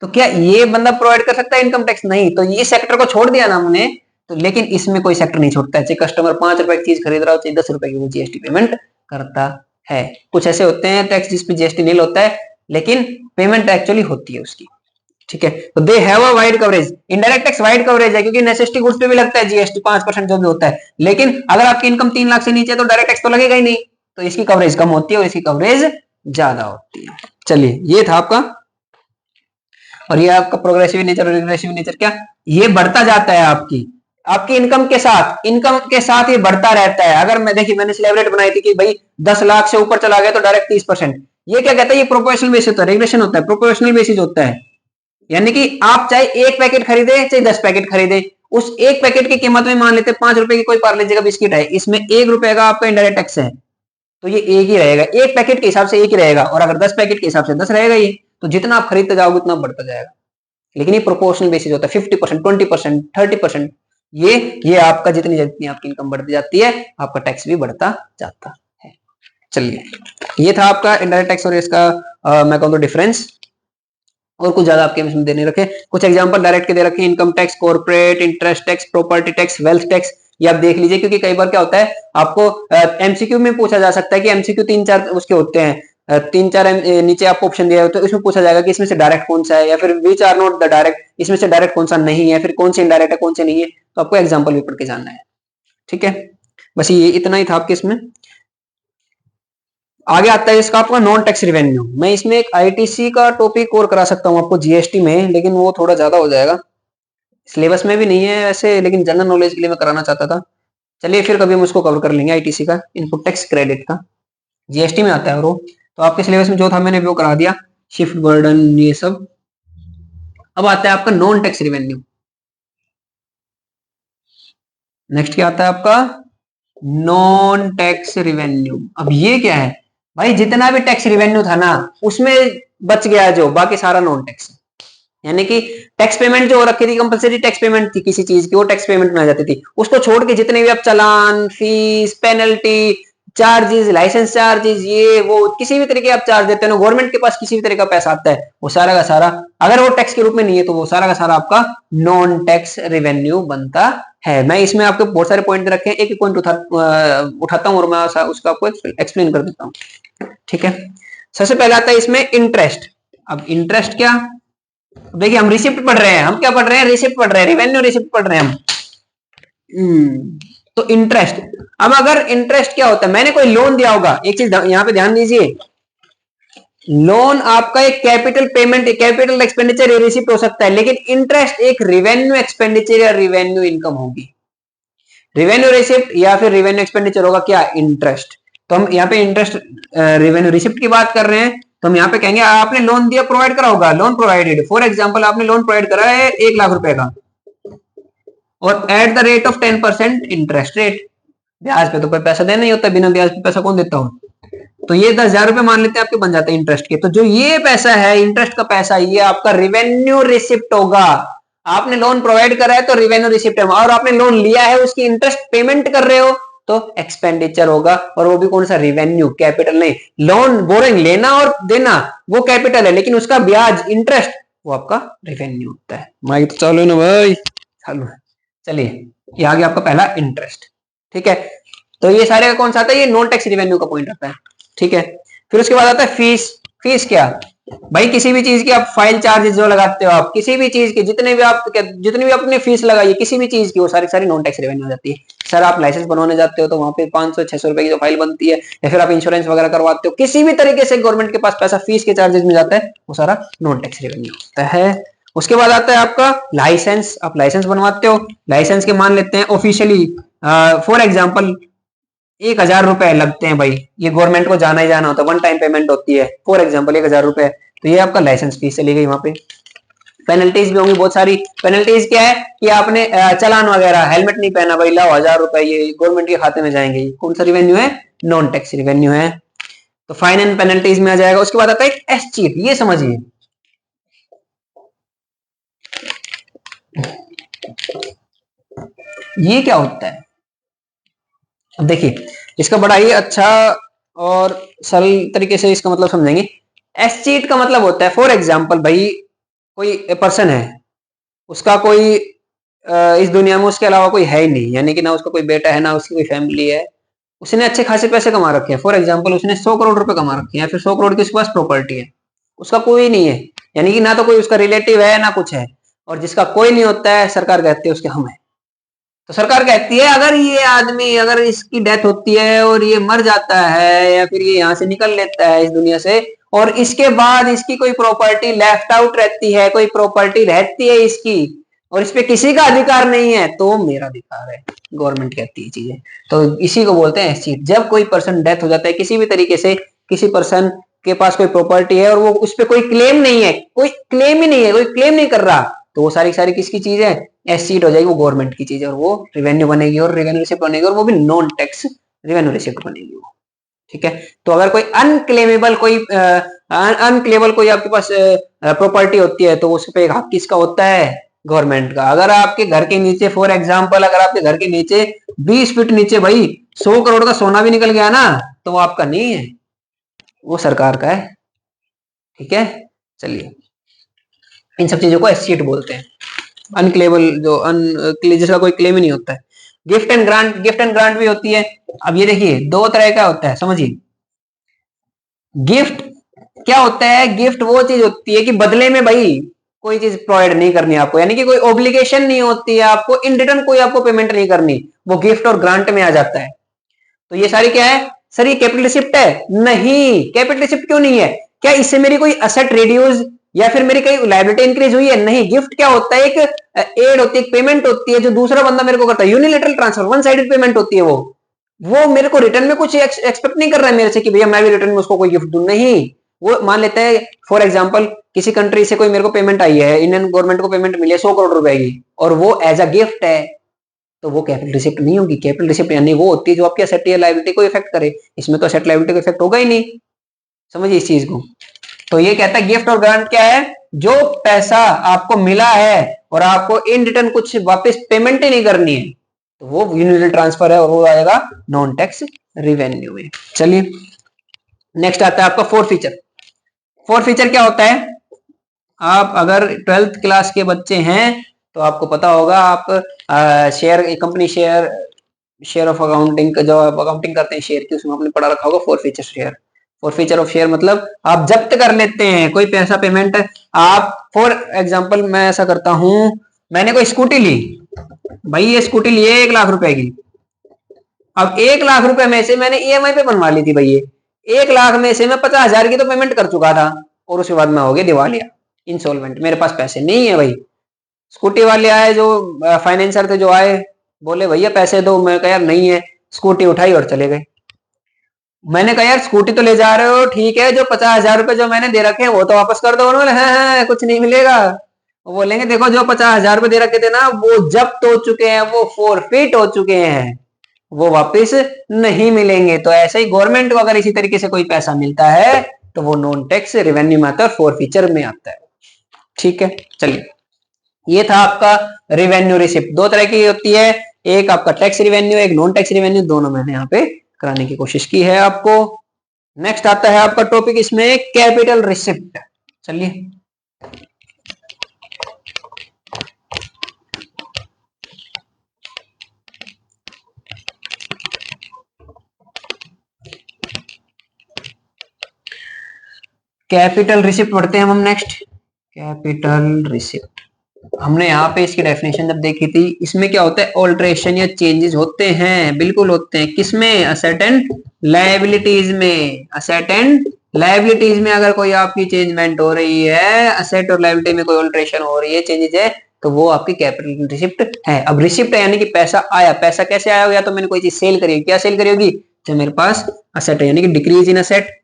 तो क्या ये बंदा प्रोवाइड कर सकता है इनकम टैक्स? नहीं। तो ये सेक्टर को छोड़ दिया ना हमने, तो लेकिन इसमें कोई सेक्टर नहीं छोड़ता है। चाहे कस्टमर 5 रुपए की चीज खरीद रहा हो, चाहे 10 रुपए की, वो जीएसटी पेमेंट करता है। कुछ ऐसे होते हैं टैक्स जिसपे जीएसटी नील होता है लेकिन पेमेंट एक्चुअली होती है उसकी। ठीक है, तो they have a wide coverage. Indirect tax wide coverage है क्योंकि नेसेसिटी गुड्स पे भी लगता है जीएसटी 5% जो भी होता है। लेकिन अगर आपकी इनकम 3 लाख से नीचे है तो डायरेक्ट टैक्स तो लगेगा ही नहीं, तो इसकी कवरेज कम होती है और इसकी कवरेज ज्यादा होती है। चलिए, ये था आपका। और ये आपका प्रोग्रेसिव नेचर और रिग्रेसिव नेचर, क्या ये बढ़ता जाता है आपकी इनकम के साथ ये बढ़ता रहता है। अगर मैं देखिए मैंने स्लैब रेट बनाई थी कि भाई 10 लाख से ऊपर चला गया तो डायरेक्ट 30%। ये क्या कहता है? ये प्रोपोर्शनल बेसिस होता है, रेगुलेशन होता है, प्रोपोर्शनल बेसिस होता है। यानी कि आप चाहे 1 पैकेट खरीदे चाहे 10 पैकेट खरीदे, उस 1 पैकेट की कीमत में मान लेते 5 रुपए की कोई पार्ले जी का बिस्किट है, इसमें 1 रुपए का आपका इनडायरेक्ट टैक्स है, तो ये एक ही रहेगा। 1 पैकेट के हिसाब से 1 ही रहेगा, और अगर 10 पैकेट के हिसाब से 10 रहेगा ये। तो जितना आप खरीदते जाओगे उतना बढ़ता जाएगा। लेकिन ये प्रोपोर्शनल बेसिस होता है, 50%, 20%, 30%। ये आपका जितनी जितनी आपकी इनकम बढ़ती जाती है आपका टैक्स भी बढ़ता जाता है। चलिए, ये था आपका इनडायरेक्ट टैक्स और इसका मैं कहूँ तो डिफरेंस। और कुछ ज्यादा आपके इसमें देने रखे, कुछ एग्जांपल डायरेक्ट के दे रखे, income tax, corporate interest tax, property tax, wealth tax. ये आप देख लीजिए क्योंकि कई बार क्या होता है आपको एमसीक्यू में पूछा जा सकता है कि एमसीक्यू 3-4 उसके होते हैं, 3-4 नीचे आपको ऑप्शन दिया होता है, इसमें पूछा जाएगा कि इसमें से डायरेक्ट कौन सा है, या फिर which are not the direct, इसमें से डायरेक्ट कौन सा नहीं है, फिर कौन से इनडायरेक्ट है कौन से नहीं है, तो आपको एग्जाम्पल भी पढ़ के जानना है। ठीक है, बस ये इतना ही था आपके इसमें। आगे आता है इसका आपका नॉन टैक्स रिवेन्यू। मैं इसमें एक आईटीसी का टॉपिक और करा सकता हूँ आपको जीएसटी में, लेकिन वो थोड़ा ज्यादा हो जाएगा, सिलेबस में भी नहीं है वैसे, लेकिन जनरल नॉलेज के लिए मैं कराना चाहता था। चलिए फिर कभी हम उसको कवर कर लेंगे, आईटीसी का इनपुट टैक्स क्रेडिट का, जीएसटी में आता है। और तो आपके सिलेबस में जो था मैंने वो करा दिया, शिफ्ट बर्डन ये सब। अब आता है आपका नॉन टैक्स रिवेन्यू। नेक्स्ट क्या आता है आपका? Non tax revenue. अब ये क्या है भाई? जितना भी टैक्स रिवेन्यू था ना उसमें बच गया जो, बाकी सारा नॉन टैक्स है। यानी कि टैक्स पेमेंट जो हो रखी थी, कंपलसरी टैक्स पेमेंट थी किसी चीज की, वो टैक्स पेमेंट में आ जाती थी। उसको छोड़ के जितने भी आप चालान, fees, penalty, charges, licence charges, ये वो किसी भी तरीके आप चार्ज देते हो, गवर्नमेंट के पास किसी भी तरह का पैसा आता है, वो सारा का सारा, अगर वो टैक्स के रूप में नहीं है तो वो सारा का सारा आपका नॉन टैक्स रेवेन्यू बनता है। मैं इसमें आपके बहुत सारे पॉइंट रखे हैं, एक एक पॉइंट उठाता हूँ और मैं उसका आपको एक्सप्लेन कर देता हूँ। ठीक है, सबसे पहले आता है इसमें इंटरेस्ट। अब इंटरेस्ट क्या, देखिए हम रिसिप्ट पढ़ रहे हैं, हम क्या पढ़ रहे हैं, रिसिप्ट पढ़ रहे हैं, रेवेन्यू रिसिप्ट पढ़ रहे हैं हम। तो इंटरेस्ट, अब अगर इंटरेस्ट क्या होता है, मैंने कोई लोन दिया होगा, एक चीज यहां पे ध्यान दीजिए, लोन आपका एक कैपिटल पेमेंट, कैपिटल एक्सपेंडिचर या रिसिप्ट हो सकता है, लेकिन इंटरेस्ट एक रिवेन्यू एक्सपेंडिचर या रिवेन्यू इनकम होगी। रिवेन्यू रिसिप्ट या फिर रिवेन्यू एक्सपेंडिचर होगा क्या, इंटरेस्ट। तो हम यहाँ पे इंटरेस्ट रिवेन्यू रिसिप्ट की बात कर रहे हैं, तो हम यहाँ पे कहेंगे आपने लोन दिया, प्रोवाइड करा होगा, लोन प्रोवाइडेड। फॉर एग्जांपल आपने लोन प्रोवाइड करा है 1 लाख रुपए का, और at the rate of 10% interest rate, ब्याज पे तो कोई पैसा देना नहीं होता, बिना ब्याज पे पैसा कौन देता हो। तो ये 10,000 रुपए मान लेते हैं आपके बन जाते हैं इंटरेस्ट के। तो जो ये पैसा है इंटरेस्ट का पैसा, ये आपका रिवेन्यू रिसिप्ट होगा। आपने लोन प्रोवाइड करा है तो रिवेन्यू रिसिप्ट है, और आपने लोन लिया है उसकी इंटरेस्ट पेमेंट कर रहे हो तो एक्सपेंडिचर होगा, और वो भी कौन सा, रिवेन्यू, कैपिटल नहीं। लोन बोरिंग लेना और देना वो कैपिटल है, लेकिन उसका ब्याज इंटरेस्ट वो आपका रिवेन्यू होता है। माइक तो चालू है ना भाई, चालू है। चलिए ये आ गया आपका पहला इंटरेस्ट। ठीक है, तो ये सारे का कौन सा आता है, ये नॉन टैक्स रिवेन्यू का पॉइंट आता है। ठीक है, फिर उसके बाद आता है फीस। फीस क्या भाई, किसी भी चीज की आप फाइल चार्जेस जो लगाते हो, आप किसी भी चीज की जितने भी आपने फीस लगाई किसी भी चीज की, वो सारी सारी नॉन टैक्स रेवेन्यू हो जाती है। सर आप लाइसेंस बनवाने जाते हो तो वहां पे 500-600 रुपए की जो फाइल बनती है, या फिर आप इंश्योरेंस वगैरह करवाते हो, किसी भी तरीके से गवर्नमेंट के पास पैसा फीस के चार्जेस में जाता है, वो सारा नॉन टैक्स रेवेन्यू होता है। उसके बाद आता है आपका लाइसेंस। आप लाइसेंस बनवाते हो, लाइसेंस के मान लेते हैं ऑफिशियली फॉर एग्जाम्पल 1,000 रुपए लगते हैं भाई, ये गवर्नमेंट को जाना ही जाना होता है, वन टाइम पेमेंट होती है, फॉर एग्जांपल 1,000 रुपए, तो ये आपका लाइसेंस फीस चली गई। वहां पे पेनल्टीज भी होंगी बहुत सारी। पेनल्टीज क्या है कि आपने चालान वगैरह, हेलमेट नहीं पहना भाई, लाओ 1,000 रुपए, ये गवर्नमेंट के खाते में जाएंगे। कौन सा रिवेन्यू है, नॉन टैक्स रिवेन्यू है, तो फाइन एंड पेनल्टीज में आ जाएगा। उसके बाद आता है एस चीट, ये समझिए, ये क्या होता है। अब देखिए इसका बड़ा ही अच्छा और सरल तरीके से इसका मतलब समझेंगे। एस चीट का मतलब होता है, फॉर एग्जाम्पल भाई कोई पर्सन है, उसका कोई इस दुनिया में उसके अलावा कोई है ही नहीं, यानी कि ना उसका कोई बेटा है ना उसकी कोई फैमिली है, उसने अच्छे खासे पैसे कमा रखे हैं। फॉर एग्जाम्पल उसने 100 करोड़ रुपए कमा रखे हैं, या फिर 100 करोड़ की उसके पास प्रॉपर्टी है, उसका कोई नहीं है, यानी कि ना तो कोई उसका रिलेटिव है ना कुछ है, और जिसका कोई नहीं होता है सरकार कहती है उसके हम है। तो सरकार कहती है अगर ये आदमी, अगर इसकी डेथ होती है और ये मर जाता है, या फिर ये यहाँ से निकल लेता है इस दुनिया से, और इसके बाद इसकी कोई प्रॉपर्टी लेफ्ट आउट रहती है, कोई प्रॉपर्टी रहती है इसकी, और इस पे किसी का अधिकार नहीं है, तो मेरा अधिकार है, गवर्नमेंट कहती है चीजें। तो इसी को बोलते हैं एस चीट। जब कोई पर्सन डेथ हो जाता है किसी भी तरीके से, किसी पर्सन के पास कोई प्रॉपर्टी है और वो उस पर कोई क्लेम नहीं है, कोई क्लेम ही नहीं है, कोई क्लेम नहीं कर रहा, तो वो सारी सारी किसकी चीज है, एस सीट हो जाएगी, वो गवर्नमेंट की चीज है, और वो रिवेन्यू बनेगी, और रिवेन्यू रिसिप्ट बनेगी, और वो भी नॉन टैक्स रिवेन्यू रिसिप्ट बनेगी वो। ठीक है, तो अगर कोई अनक्लेमेबल कोई आपके पास प्रॉपर्टी होती है, तो उस पे हक किसका होता है, गवर्नमेंट का। अगर आपके घर के नीचे, फॉर एग्जाम्पल अगर आपके घर के नीचे 20 फीट नीचे भाई 100 करोड़ का सोना भी निकल गया ना, तो वो आपका नहीं है, वो सरकार का है। ठीक है, चलिए इन सब चीजों को एस्टीट बोलते हैं। अनक्लेमेबल जो जिसका कोई क्लेम ही नहीं होता है। Gift and grant, gift and grant भी होती है। अब ये देखिए दो तरह का होता है, समझिए। गिफ्ट क्या होता है, गिफ्ट वो चीज होती है कि बदले में भाई कोई चीज प्रोवाइड नहीं करनी आपको, यानी कि कोई ऑब्लिगेशन नहीं होती है आपको, इन रिटर्न कोई आपको पेमेंट नहीं करनी, वो गिफ्ट और ग्रांट में आ जाता है। तो ये सारी क्या है, सर ये कैपिटल रिसिप्ट है, नहीं कैपिटल रिसिप्ट क्यों नहीं है, क्या इससे मेरी कोई असेट रिड्यूस या फिर मेरी कई लायबिलिटी इंक्रीज हुई है, नहीं। गिफ्ट क्या होता है, एक एड होती है, एक पेमेंट होती है जो दूसरा बंदा मेरे को करता है, unilateral transfer, one sided payment होती है वो मेरे को रिटर्न में कुछ एक्सपेक्ट नहीं कर रहा है मेरे से कि भैया मैं भी रिटर्न में उसको कोई गिफ्ट दूं, नहीं। वो मान लेते हैं फॉर एग्जांपल किसी कंट्री से कोई मेरे को पेमेंट आई है, इंडियन गवर्नमेंट को पेमेंट मिली है 100 करोड़ रुपए की, और वो एज अ गिफ्ट है, तो वो कैपिटल रिसिप्ट नहीं होगी। कैपिटल रिसिप्ट यानी वो होती है जो आपकी असेट या लायबिलिटी को इफेक्ट करे, इसमें तो असेट लायबिलिटी को इफेक्ट होगा ही नहीं, समझिए इस चीज को। तो ये कहता है गिफ्ट और ग्रांट क्या है, जो पैसा आपको मिला है और आपको इन रिटर्न कुछ वापस पेमेंट ही नहीं करनी है, तो वो यूनिलैटरल ट्रांसफर है, और वो आएगा नॉन टैक्स रिवेन्यू में। चलिए नेक्स्ट आता है आपका फोर फीचर। फोर फीचर क्या होता है, आप अगर 12th क्लास के बच्चे हैं तो आपको पता होगा, आप share company share of accounting का जो आप अकाउंटिंग करते हैं शेयर की, उसमें आपने पढ़ा रखा होगा forfeiture share. Forfeiture of share मतलब आप जब्त कर लेते हैं कोई पैसा पेमेंट। आप फॉर एग्जांपल मैं ऐसा करता हूं, मैंने कोई स्कूटी ली, भाई ये स्कूटी ली है 1 लाख रुपए की। अब 1 लाख रुपए में से मैंने ईएमआई पे बनवा ली थी भाई, ये 1 लाख में से मैं 50,000 की तो पेमेंट कर चुका था, और उसके बाद मैं हो गया दिवालिया, इंसॉल्वेंट, मेरे पास पैसे नहीं है भाई। स्कूटी वाले आए, जो फाइनेंसर थे जो आए, बोले भैया पैसे दो। मैं कहा यार नहीं है, स्कूटी उठाई और चले गए। मैंने कहा यार स्कूटी तो ले जा रहे हो ठीक है, जो 50,000 रुपए जो मैंने दे रखे हैं वो तो वापस कर दो। उन्होंने हाँ कुछ नहीं मिलेगा। वो बोलेंगे देखो जो 50,000 रुपए दे रखे थे ना वो जब्त हो चुके हैं, वो फोरफिट हो चुके हैं, वो वापस नहीं मिलेंगे। तो ऐसे ही गवर्नमेंट को अगर इसी तरीके से कोई पैसा मिलता है तो वो नॉन टैक्स रेवेन्यू में आता है, फॉरफीचर में आता है। ठीक है, चलिए ये था आपका रेवेन्यू रिसिप्ट। दो तरह की होती है, एक आपका टैक्स रिवेन्यू, एक नॉन टैक्स रिवेन्यू, दोनों मैंने यहाँ पे कराने की कोशिश की है आपको। नेक्स्ट आता है आपका टॉपिक इसमें कैपिटल रिसिप्ट। चलिए कैपिटल रिसिप्ट पढ़ते हैं हम नेक्स्ट। कैपिटल रिसिप्ट हमने यहाँ पे इसकी डेफिनेशन जब देखी थी, इसमें क्या होता है, ऑल्ट्रेशन या चेंजेस होते हैं, बिल्कुल होते हैं। किसमें? असेट एंड लायबिलिटीज में। असेट एंड लायबिलिटीज में अगर कोई आपकी चेंजमेंट हो रही है, असेट और लायबिलिटी में कोई ऑल्ट्रेशन हो रही है, चेंजेस है, तो वो आपकी कैपिटल रिसिप्ट है। अब रिसिप्ट है यानी कि पैसा आया। पैसा कैसे आया? या तो मैंने कोई चीज सेल करी, क्या सेल करी होगी? जो मेरे पास असेट है यानी कि डिक्रीज इन असेट,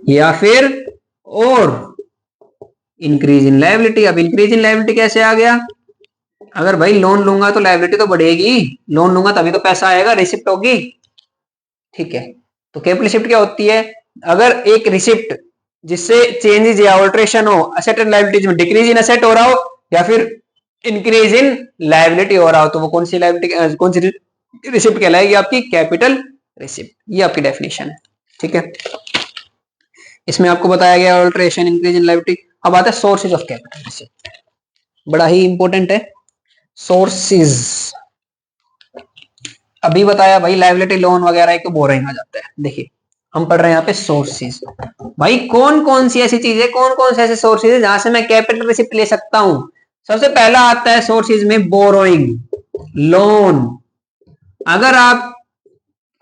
या फिर और इंक्रीज इन लायबिलिटी। अब इंक्रीज इन लायबिलिटी कैसे आ गया? अगर भाई लोन लूंगा तो लायबिलिटी तो बढ़ेगी, लोन लूंगा तभी तो पैसा आएगा, रिसिप्ट होगी। ठीक है, तो कैपिटल रिसिप्ट क्या होती है? अगर एक रिसिप्ट जिससे चेंजेस या ऑल्ट्रेशन हो असेट एंड लायबिलिटीज में, डिक्रीज इन असेट हो रहा हो या फिर इंक्रीज इन लायबिलिटी हो रहा हो, तो वो कौन सी लायबिलिटी, कौन सी रिसिप्ट कहलाएगी? आपकी कैपिटल रिसिप्ट। ये आपकी डेफिनेशन है। ठीक है, इसमें आपको बताया गया ऑल्ट्रेशन, इंक्रीज इन लायबिलिटी। अब आता है सोर्सेज ऑफ कैपिटल रिसिप्ट, बड़ा ही इंपॉर्टेंट है सोर्सेज। अभी बताया भाई लायबिलिटी, लोन वगैरह एक तो बोरिंग आ जाता है। देखिए हम पढ़ रहे हैं यहाँ पे सोर्सेज। भाई कौन कौन सी ऐसी चीज है, कौन कौन से ऐसे सोर्सेज है जहां से मैं कैपिटल रिसिप्ट ले सकता हूं? सबसे पहला आता है सोर्सेज में बोरोइंग, लोन।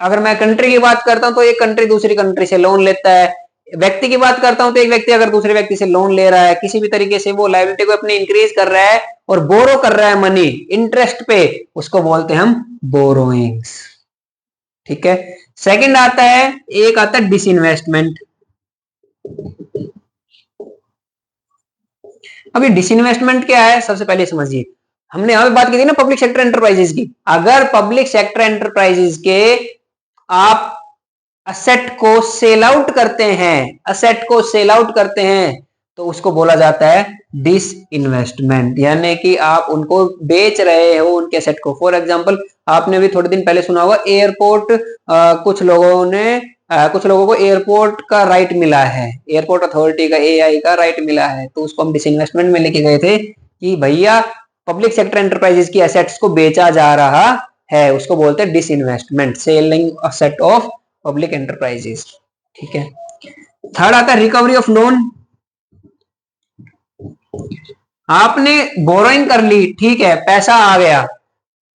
अगर मैं कंट्री की बात करता हूं तो एक कंट्री दूसरी कंट्री से लोन लेता है। व्यक्ति की बात करता हूं तो एक व्यक्ति अगर दूसरे व्यक्ति से लोन ले रहा है, किसी भी तरीके से वो लायबिलिटी को अपनी इंक्रीज कर रहा है और बोरो कर रहा है मनी इंटरेस्ट पे, उसको बोलते हैं हम बोरोइंग्स। ठीक है, सेकंड आता है, एक आता है डिसइन्वेस्टमेंट। अभी डिसइन्वेस्टमेंट क्या है सबसे पहले समझिए। हमने यहां पे बात की थी ना पब्लिक सेक्टर एंटरप्राइजेस की। अगर पब्लिक सेक्टर एंटरप्राइजेस के आप असेट को सेल आउट करते हैं, असेट को सेल आउट करते हैं, तो उसको बोला जाता है डिस इन्वेस्टमेंट, यानी कि आप उनको बेच रहे हो उनके असेट को। फॉर एग्जांपल आपने भी थोड़े दिन पहले सुना होगा एयरपोर्ट, कुछ लोगों को एयरपोर्ट का राइट मिला है, एयरपोर्ट अथॉरिटी का एआई का राइट मिला है, तो उसको हम डिस इन्वेस्टमेंट में लेके गए थे कि भैया पब्लिक सेक्टर एंटरप्राइजेस की एसेट्स को बेचा जा रहा है, उसको बोलते हैं disinvestment, selling asset of public enterprises. ठीक है, थर्ड आता है रिकवरी ऑफ लोन। आपने बोरोइंग कर ली, ठीक है, पैसा आ गया,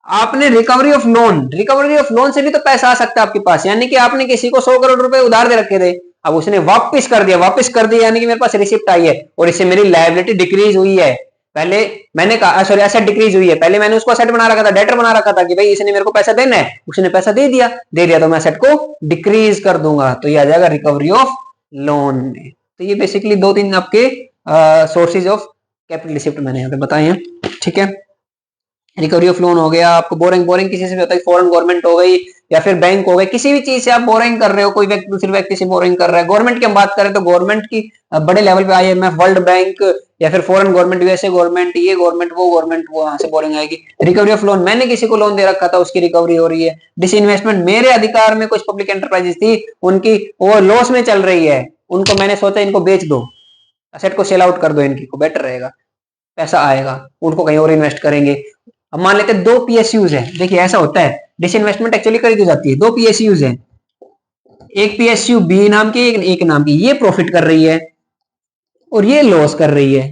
आपने recovery of loan, recovery of loan से भी तो पैसा आ सकता है आपके पास, यानी कि आपने किसी को 100 करोड़ रुपए उधार दे रखे थे, अब उसने वापस कर दिया, वापस कर दिया यानी कि मेरे पास रिसिप्ट आई है और इससे मेरी लायबिलिटी डिक्रीज हुई है। पहले मैंने कहा सॉरी एसेट डिक्रीज हुई है, पहले मैंने उसको एसेट बना रखा था, डेटर बना रखा था कि भाई इसने मेरे को पैसा देना है, उसने पैसा दे दिया तो मैं एसेट को डिक्रीज कर दूंगा, तो ये आ जाएगा रिकवरी ऑफ लोन में। तो ये बेसिकली 2-3 आपके सोर्सेज ऑफ कैपिटल रिसिप्ट मैंने यहाँ पे बताए हैं। ठीक है, रिकवरी ऑफ लोन हो गया आपको, बोरिंग किसी से भी होता है, फॉरेन गवर्नमेंट हो गई या फिर बैंक हो गए, किसी भी चीज से आप बोरिंग कर रहे हो, कोई व्यक्ति दूसरे व्यक्ति से बोरिंग कर रहा है। गवर्नमेंट की हम बात करें तो गवर्नमेंट की बड़े लेवल पे आईएमएफ, वर्ल्ड बैंक या फिर फॉरेन गवर्नमेंट, यूएसए गवर्नमेंट, ये गवर्नमेंट वो वहां से बोरिंग आएगी। रिकवरी ऑफ लोन, मैंने किसी को लोन दे रखा था उसकी रिकवरी हो रही है। डिसइन्वेस्टमेंट, मेरे अधिकार में कुछ पब्लिक एंटरप्राइजेस थी, उनकी वो लॉस में चल रही है, उनको मैंने सोचा इनको बेच दो, असेट को सेल आउट कर दो, इनकी को बेटर रहेगा, पैसा आएगा, उनको कहीं और इन्वेस्ट करेंगे। अब मान लेते हैं 2 पीएसयूज है, देखिए ऐसा होता है, डिसइन्वेस्टमेंट एक्चुअली करी दी जाती है। 2 पीएसयूज है, एक पीएसयू बी नाम की, एक नाम की, ये प्रॉफिट कर रही है और ये लॉस कर रही है।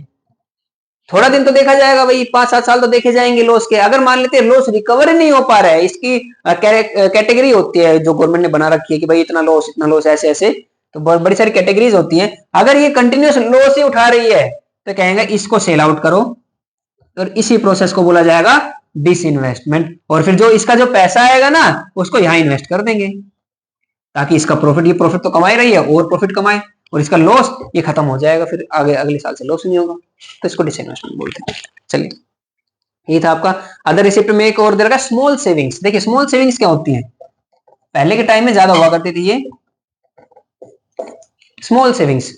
थोड़ा दिन तो देखा जाएगा भाई, 5-7 साल तो देखे जाएंगे लॉस के। अगर मान लेते हैं लॉस रिकवर नहीं हो पा रहा है, इसकी कैटेगरी होती है जो गवर्नमेंट ने बना रखी है कि भाई इतना लॉस ऐसे ऐसे, तो बड़ी सारी कैटेगरीज होती हैं। अगर ये कंटिन्यूस लॉस ही उठा रही है तो कहेंगे इसको सेल आउट करो, और इसी प्रोसेस को बोला जाएगा डिसइन्वेस्टमेंट। और फिर जो इसका जो पैसा आएगा ना उसको यहां इन्वेस्ट कर देंगे, ताकि इसका प्रॉफिट, ये प्रॉफिट तो कमा रही है और प्रॉफिट कमाए, और इसका लॉस ये खत्म हो जाएगा, फिर आगे अगले साल से लॉस नहीं होगा, तो इसको डिसइन्वेस्टमेंट बोलते हैं। चलिए, ये था आपका। अदर रिसिप्ट में एक और दे रखा है स्मॉल सेविंग्स। देखिए स्मॉल सेविंग्स क्या होती है, पहले के टाइम में ज्यादा हुआ करती थी ये स्मॉल सेविंग्स।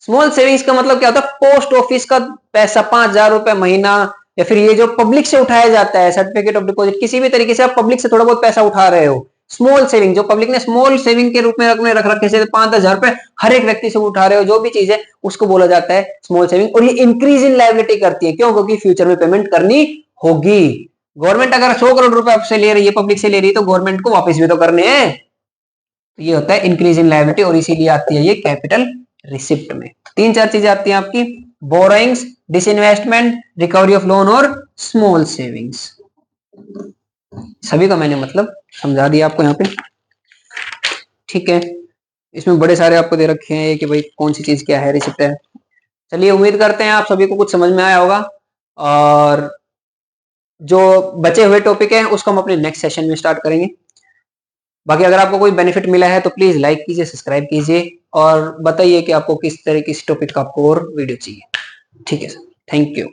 स्मॉल सेविंग्स का मतलब क्या होता है, पोस्ट ऑफिस का पैसा 5,000 रुपए महीना, या फिर ये जो पब्लिक से उठाया जाता है सर्टिफिकेट ऑफ डिपॉजिट, किसी भी तरीके से आप पब्लिक से थोड़ा बहुत पैसा उठा रहे हो, स्मॉल सेविंग जो पब्लिक ने स्मॉल सेविंग के रूप में रख रखे से 5-10 हजार रुपए हर एक व्यक्ति से उठा रहे हो, जो भी चीज है उसको बोला जाता है स्मॉल सेविंग। और ये इंक्रीज इन लायबिलिटी करती है, क्यों? क्योंकि फ्यूचर में पेमेंट करनी होगी। गवर्नमेंट अगर 100 करोड़ रुपए आपसे ले रही है, पब्लिक से ले रही है, तो गवर्नमेंट को वापस भी तो करने हैं। तो ये होता है इंक्रीज इन लायबिलिटी, और इसीलिए आती है ये कैपिटल रिसिप्ट में। 3-4 चीजें आती हैं आपकी, borrowings, disinvestment, recovery of loan और स्मॉल सेविंग्स। सभी का मैंने मतलब समझा दिया आपको यहाँ पे, ठीक है। इसमें बड़े सारे आपको दे रखे हैं कि भाई कौन सी चीज क्या है, रिसिप्ट है। चलिए, उम्मीद करते हैं आप सभी को कुछ समझ में आया होगा, और जो बचे हुए टॉपिक है उसको हम अपने नेक्स्ट सेशन में स्टार्ट करेंगे। बाकी अगर आपको कोई बेनिफिट मिला है तो प्लीज लाइक कीजिए, सब्सक्राइब कीजिए, और बताइए कि आपको किस तरह किस टॉपिक का आपको और वीडियो चाहिए। ठीक है सर, थैंक यू।